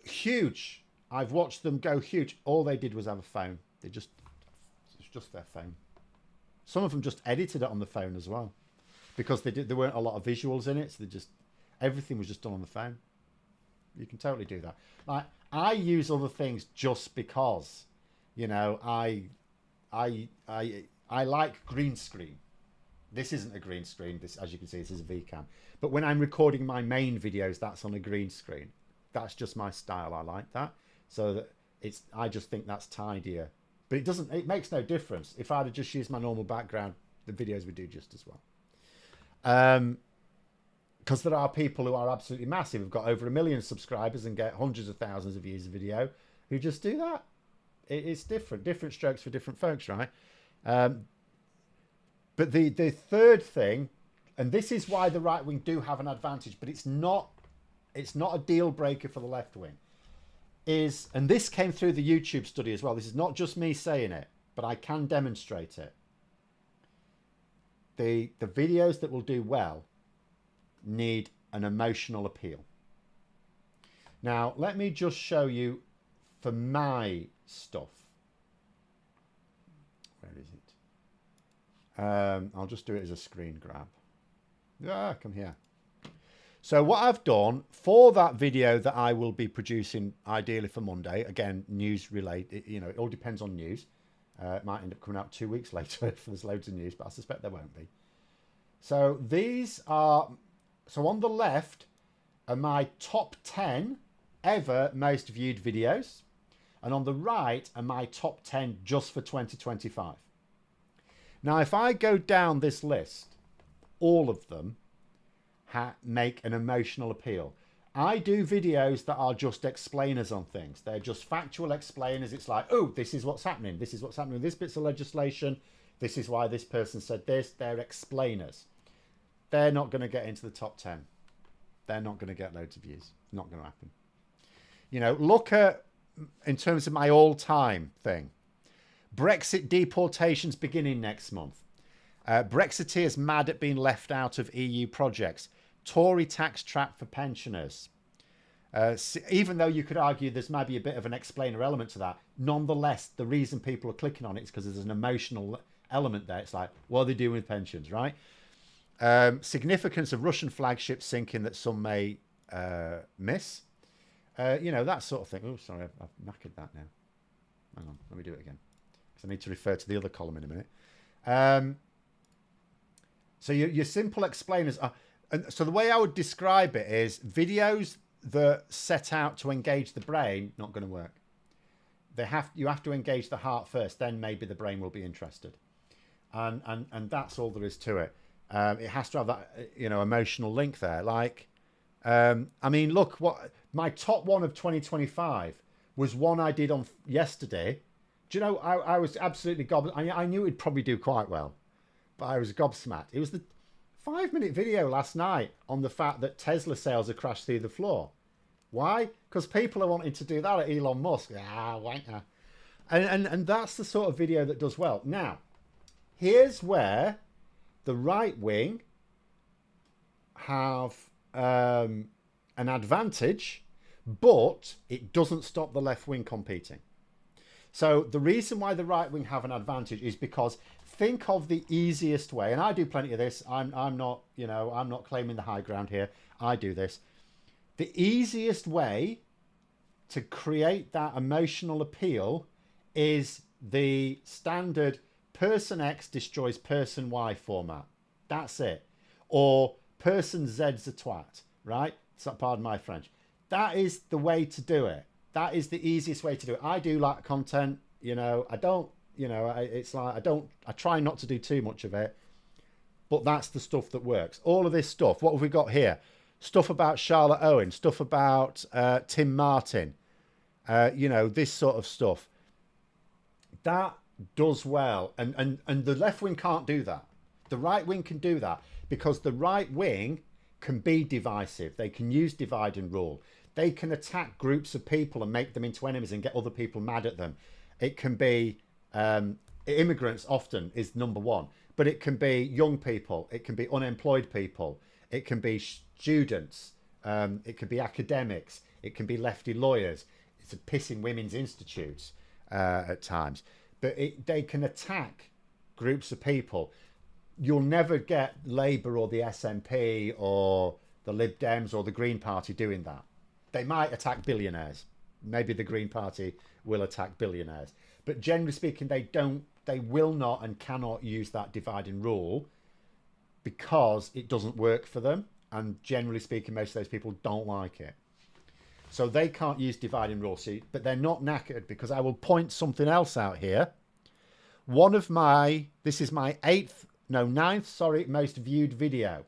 huge. I've watched them go huge. All they did was have a phone. It's just their phone. Some of them just edited it on the phone as well, because there weren't a lot of visuals in it. So everything was just done on the phone. You can totally do that. Like, I use other things just because, you know, I like green screen. This isn't a green screen. This, as you can see, this is a VCam. But when I'm recording my main videos, that's on a green screen. That's just my style. I like that. So that I just think that's tidier. But it makes no difference. If I'd have just used my normal background, the videos would do just as well. Because there are people who are absolutely massive, who've got over 1 million subscribers and get hundreds of thousands of views a video, who just do that. It's different strokes for different folks, right? But the third thing, and this is why the right wing do have an advantage, but it's not a deal breaker for the left wing, is, and this came through the YouTube study as well. This is not just me saying it, but I can demonstrate it. The videos that will do well need an emotional appeal. Now, let me just show you for my stuff. Where is it? I'll just do it as a screen grab. Come here. So what I've done for that video that I will be producing ideally for Monday, again, news related, you know, it all depends on news. It might end up coming out 2 weeks later if there's loads of news, but I suspect there won't be. So these are, so on the left are my top 10 ever most viewed videos. And on the right are my top 10 just for 2025. Now, if I go down this list, all of them make an emotional appeal. I do videos that are just explainers on things. They're just factual explainers. It's like, oh, this is what's happening. This is what's happening with this bits of legislation. This is why this person said this. They're explainers. They're not going to get into the top 10. They're not going to get loads of views. Not going to happen. You know, look at, in terms of my all-time thing, Brexit deportations beginning next month. Brexiteers mad at being left out of EU projects. Tory tax trap for pensioners. Even though you could argue there's maybe a bit of an explainer element to that, nonetheless, the reason people are clicking on it is because there's an emotional element there. It's like, what are they doing with pensions, right? Significance of Russian flagships sinking that some may miss. You know, that sort of thing. Oh, sorry, I've knackered that now. Hang on, let me do it again, because I need to refer to the other column in a minute. So your simple explainers are, and so the way I would describe it is videos that set out to engage the brain, not going to work. You have to engage the heart first, then maybe the brain will be interested. And that's all there is to it. It has to have that, you know, emotional link there. Like, I mean, look, what my top one of 2025 was one I did on yesterday. Do you know, I was absolutely I knew it'd probably do quite well, but I was gobsmacked. It was 5-minute video last night on the fact that Tesla sales have crashed through the floor. Why? Because people are wanting to do that at Elon Musk. Wanker. And that's the sort of video that does well. Now, here's where the right wing have an advantage, but it doesn't stop the left wing competing. So the reason why the right wing have an advantage is because think of the easiest way, and I do plenty of this. I'm not, I'm not claiming the high ground here. I do this. The easiest way to create that emotional appeal is the standard person X destroys person Y format. That's it. Or person Z's a twat, right? So, pardon my French. That is the way to do it. That is the easiest way to do it. I do like content, I don't, it's like, I try not to do too much of it, but that's the stuff that works. All of this stuff, what have we got here? Stuff about Charlotte Owen, stuff about Tim Martin, this sort of stuff. That does well. And the left wing can't do that. The right wing can do that because the right wing can be divisive. They can use divide and rule. They can attack groups of people and make them into enemies and get other people mad at them. It can be immigrants often is number one, but it can be young people. It can be unemployed people. It can be students. It can be academics. It can be lefty lawyers. It's a pissing women's institutes at times. But they can attack groups of people. You'll never get Labour or the SNP or the Lib Dems or the Green Party doing that. They might attack billionaires. Maybe the Green Party will attack billionaires. But generally speaking, they will not and cannot use that divide and rule because it doesn't work for them. And generally speaking, most of those people don't like it. So they can't use divide and rule. But they're not knackered because I will point something else out here. This is my ninth most viewed video.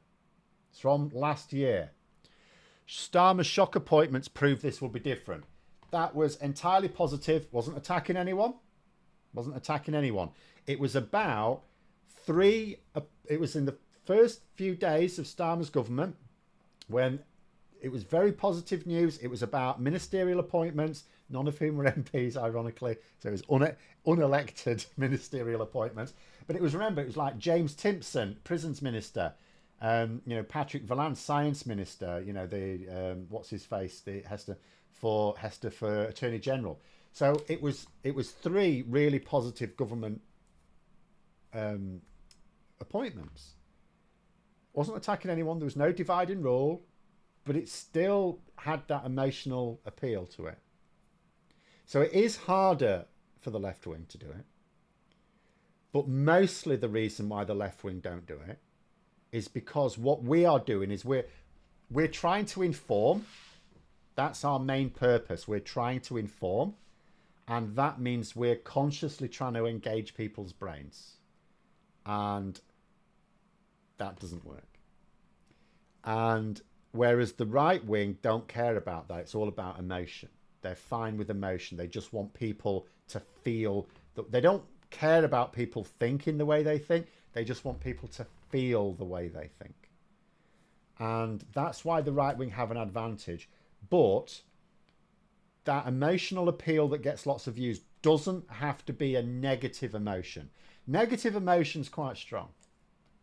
It's from last year. Starmer's shock appointments prove this will be different. That was entirely positive. Wasn't attacking anyone. It was about it was in the first few days of Starmer's government when it was very positive news. It was about ministerial appointments, none of whom were MPs, ironically. So it was unelected ministerial appointments. But it was like James Timpson, prisons minister, Patrick Vallance, science minister, what's his face, Hester for Attorney General. So it was three really positive government appointments. Wasn't attacking anyone. There was no divide and rule, but it still had that emotional appeal to it. So it is harder for the left wing to do it. But mostly the reason why the left wing don't do it is because what we are doing is we're trying to inform. That's our main purpose. We're trying to inform. And that means we're consciously trying to engage people's brains. And that doesn't work. And whereas the right wing don't care about that. It's all about emotion. They're fine with emotion. They just want people to feel that they don't care about people thinking the way they think. They just want people to feel the way they think. And that's why the right wing have an advantage. But that emotional appeal that gets lots of views doesn't have to be a negative emotion. Negative emotion is quite strong.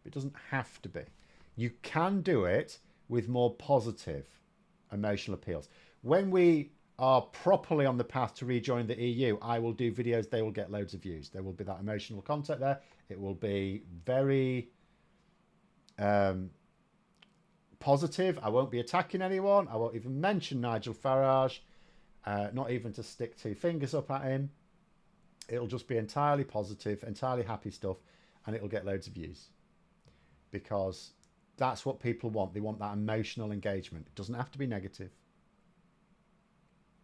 It doesn't have to be. You can do it with more positive emotional appeals. When we are properly on the path to rejoin the EU, I will do videos. They will get loads of views. There will be that emotional content there. It will be very positive. I won't be attacking anyone. I won't even mention Nigel Farage, not even to stick two fingers up at him. It'll just be entirely positive, entirely happy stuff, and it'll get loads of views. Because that's what people want. They want that emotional engagement. It doesn't have to be negative.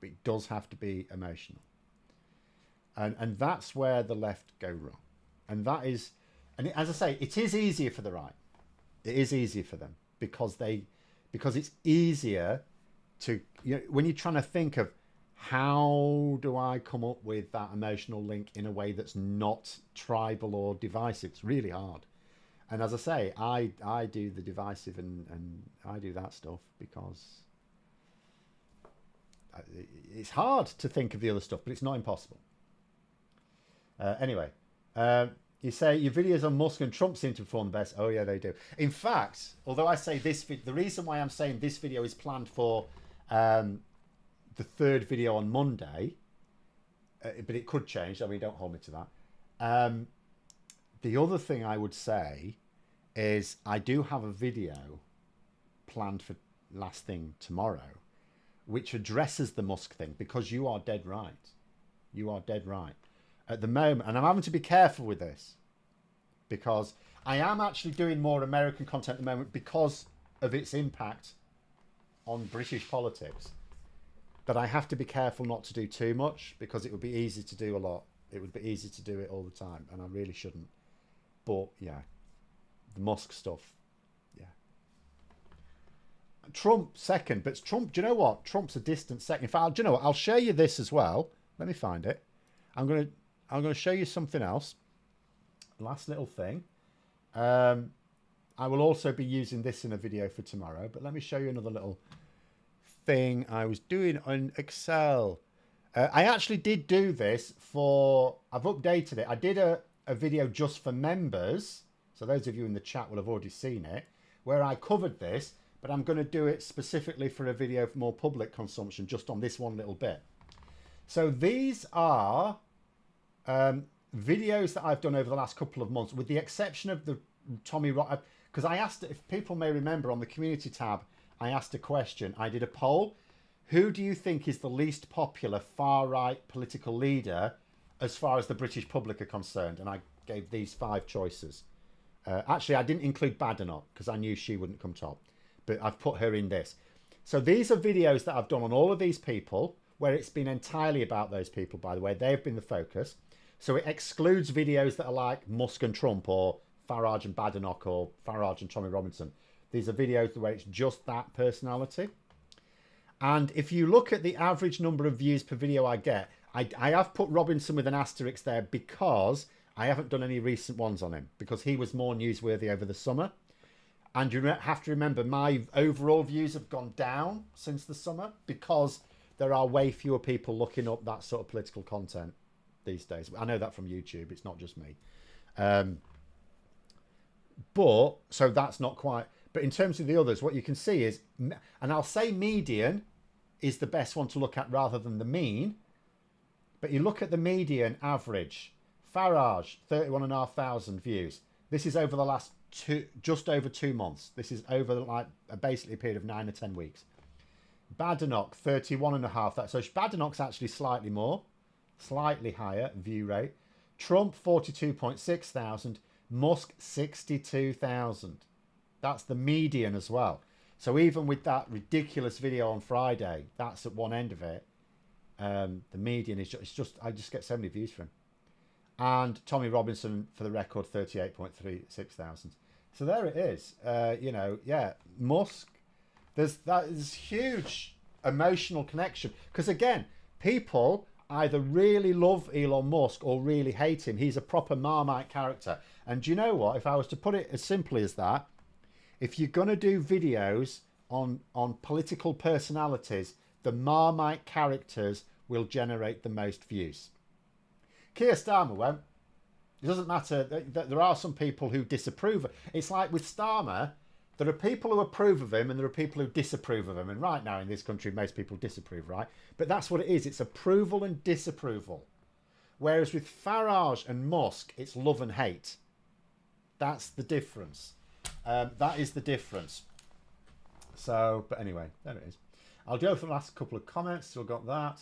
But it does have to be emotional. And that's where the left go wrong. And that is, and as I say, it is easier for the right. It is easier for them because it's easier to, when you're trying to think of how do I come up with that emotional link in a way that's not tribal or divisive, it's really hard. And as I say, I do the divisive and I do that stuff because it's hard to think of the other stuff, but it's not impossible. Anyway, you say your videos on Musk and Trump seem to perform best. Oh yeah, they do. In fact, although I say this, the reason why I'm saying this video is planned for the third video on Monday, but it could change. I mean, don't hold me to that. The other thing I would say is I do have a video planned for last thing tomorrow, which addresses the Musk thing, because you are dead right. You are dead right. At the moment, and I'm having to be careful with this, because I am actually doing more American content at the moment because of its impact on British politics. But I have to be careful not to do too much, because it would be easy to do a lot. It would be easy to do it all the time, and I really shouldn't. But yeah, the Musk stuff, yeah. Trump second, but Trump, do you know what? Trump's a distant second. In fact, do you know what? I'll show you this as well. Let me find it. I'm going to show you something else. Last little thing. I will also be using this in a video for tomorrow, but let me show you another little thing I was doing on Excel. I actually did do this for, I've updated it. I did a video just for members. So those of you in the chat will have already seen it, where I covered this, but I'm going to do it specifically for a video for more public consumption, just on this one little bit. So these are videos that I've done over the last couple of months, with the exception of the Tommy Rock, because I asked, if people may remember, on the community tab, I asked a question. I did a poll. Who do you think is the least popular far-right political leader as far as the British public are concerned? And I gave these 5 choices. Actually, I didn't include Badenoch because I knew she wouldn't come top, but I've put her in this. So these are videos that I've done on all of these people, where it's been entirely about those people, by the way. They've been the focus. So it excludes videos that are like Musk and Trump, or Farage and Badenoch, or Farage and Tommy Robinson. These are videos where it's just that personality. And if you look at the average number of views per video I get, I have put Robinson with an asterisk there because I haven't done any recent ones on him, because he was more newsworthy over the summer. And you have to remember, my overall views have gone down since the summer, because there are way fewer people looking up that sort of political content these days. I know that from YouTube. It's not just me. But, so that's not quite... But in terms of the others, what you can see is... And I'll say median is the best one to look at rather than the mean. But you look at the median average. Farage, 31,500 views. This is over the last just over 2 months. This is over like basically a period of 9 or 10 weeks. Badenoch, 31,500. So Badenoch's actually slightly more, slightly higher view rate. Trump, 42.6 thousand. Musk, 62,000. That's the median as well. So even with that ridiculous video on Friday, that's at one end of it. The median is just I just get so many views from him. And Tommy Robinson, for the record, 38.36 thousand. So there it is. You know, yeah, Musk. There's huge emotional connection, because again, people either really love Elon Musk or really hate him. He's a proper Marmite character. And do you know what? If I was to put it as simply as that, if you're going to do videos on political personalities, the Marmite characters will generate the most views. Keir Starmer won't. It doesn't matter. There are some people who disapprove. It's like with Starmer, there are people who approve of him and there are people who disapprove of him. And right now in this country, most people disapprove, right? But that's what it is. It's approval and disapproval. Whereas with Farage and Musk, it's love and hate. That's the difference. That is the difference. So, but anyway, there it is. I'll go for the last couple of comments. Still got that.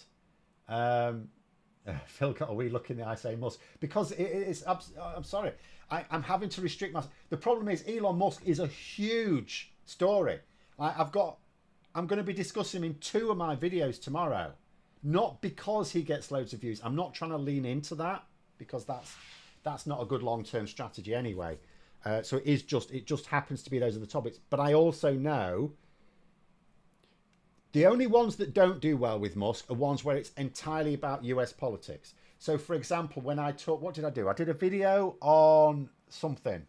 Phil got a wee look in the eye saying Musk. Because it's... I'm sorry. I'm having to restrict myself. The problem is Elon Musk is a huge story. I'm going to be discussing him in 2 of my videos tomorrow. Not because he gets loads of views. I'm not trying to lean into that, because that's not a good long-term strategy anyway. So it just happens to be those are the topics. But I also know the only ones that don't do well with Musk are ones where it's entirely about US politics. So, for example, when I talk, what did I do? I did a video on something.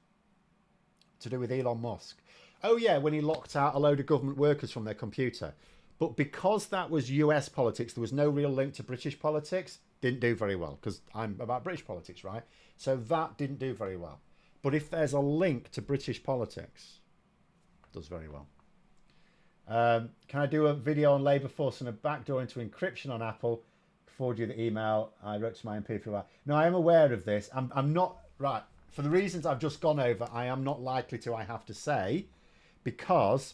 to do with Elon Musk. Oh yeah, when he locked out a load of government workers from their computer. But because that was US politics, there was no real link to British politics. Didn't do very well, because I'm about British politics, right? So that didn't do very well. But if there's a link to British politics, it does very well. Can I do a video on Labour Force and a backdoor into encryption on Apple? Forward you the email I wrote to my MP for a while. No, I am aware of this. I'm not, right, for the reasons I've just gone over, I am not likely to, I have to say, because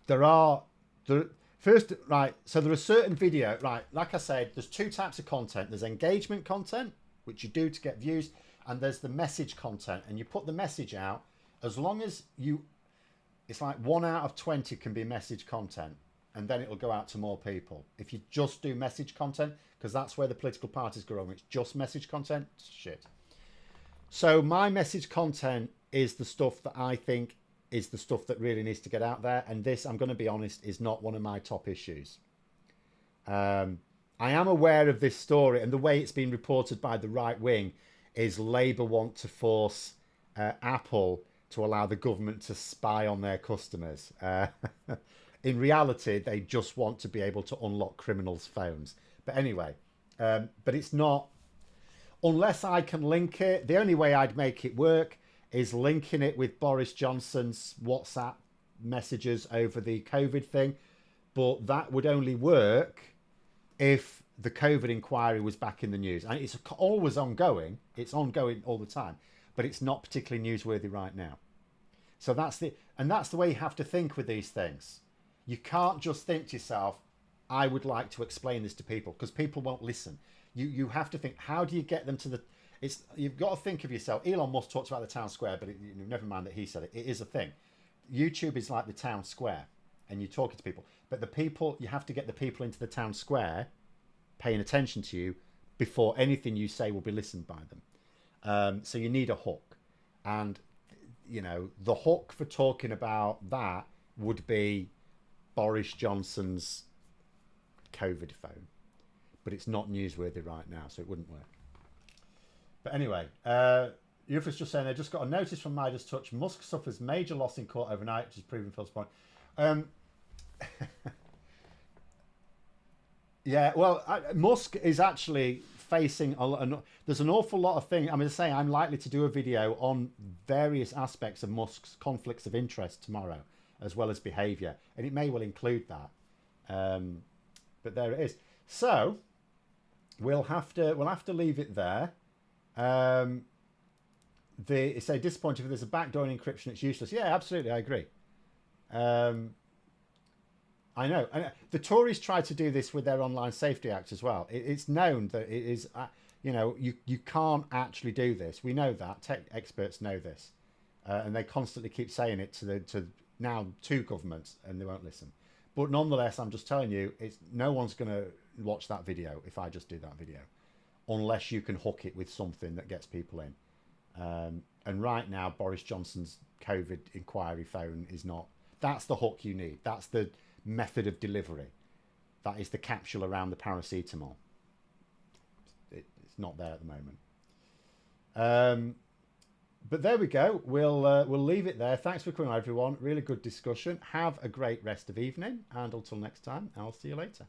there are, first, right, so there are certain video, right, like I said, there's two types of content. There's engagement content, which you do to get views, and there's the message content, and you put the message out, as long as you, it's like 1 out of 20 can be message content, and then it'll go out to more people. If you just do message content, because that's where the political parties go wrong, it's just message content, shit. So my message content is the stuff that I think is the stuff that really needs to get out there, and this, I'm going to be honest, is not one of my top issues. I am aware of this story, and the way it's been reported by the right wing is Labour want to force Apple to allow the government to spy on their customers. In reality, they just want to be able to unlock criminals' phones. But anyway, but it's not, unless I can link it, the only way I'd make it work is linking it with Boris Johnson's WhatsApp messages over the COVID thing. But that would only work if the COVID inquiry was back in the news. And it's always ongoing. It's ongoing all the time. But it's not particularly newsworthy right now. So that's the way you have to think with these things. You can't just think to yourself, I would like to explain this to people, because people won't listen. You have to think, how do you get them to the... You've got to think of yourself. Elon Musk talks about the town square, but never mind that he said it. It is a thing. YouTube is like the town square, and you're talking to people. But the people, you have to get the people into the town square paying attention to you before anything you say will be listened by them. So you need a hook. And, you know, the hook for talking about that would be Boris Johnson's COVID phone. But it's not newsworthy right now, so it wouldn't work. But anyway, Euphra's just saying, I just got a notice from Midas Touch. Musk suffers major loss in court overnight, which is proving Phil's point. Yeah, well, Musk is actually facing there's an awful lot of things. I'm going to say I'm likely to do a video on various aspects of Musk's conflicts of interest tomorrow, as well as behaviour, and it may well include that. But there it is. So we'll have to leave it there. It's a disappointing if there's a backdoor in encryption, it's useless. Yeah, absolutely, I agree. I know. The Tories tried to do this with their Online Safety Act as well. It's known that it is, you can't actually do this. We know that. Tech experts know this. And they constantly keep saying it to two governments, and they won't listen. But nonetheless, I'm just telling you, no one's going to watch that video if I just do that video, unless you can hook it with something that gets people in. And right now, Boris Johnson's COVID inquiry phone is not. That's the hook you need. That's the method of delivery. That is the capsule around the paracetamol. It's not there at the moment. But there we go. We'll leave it there. Thanks for coming, everyone. Really good discussion. Have a great rest of evening, and until next time, I'll see you later.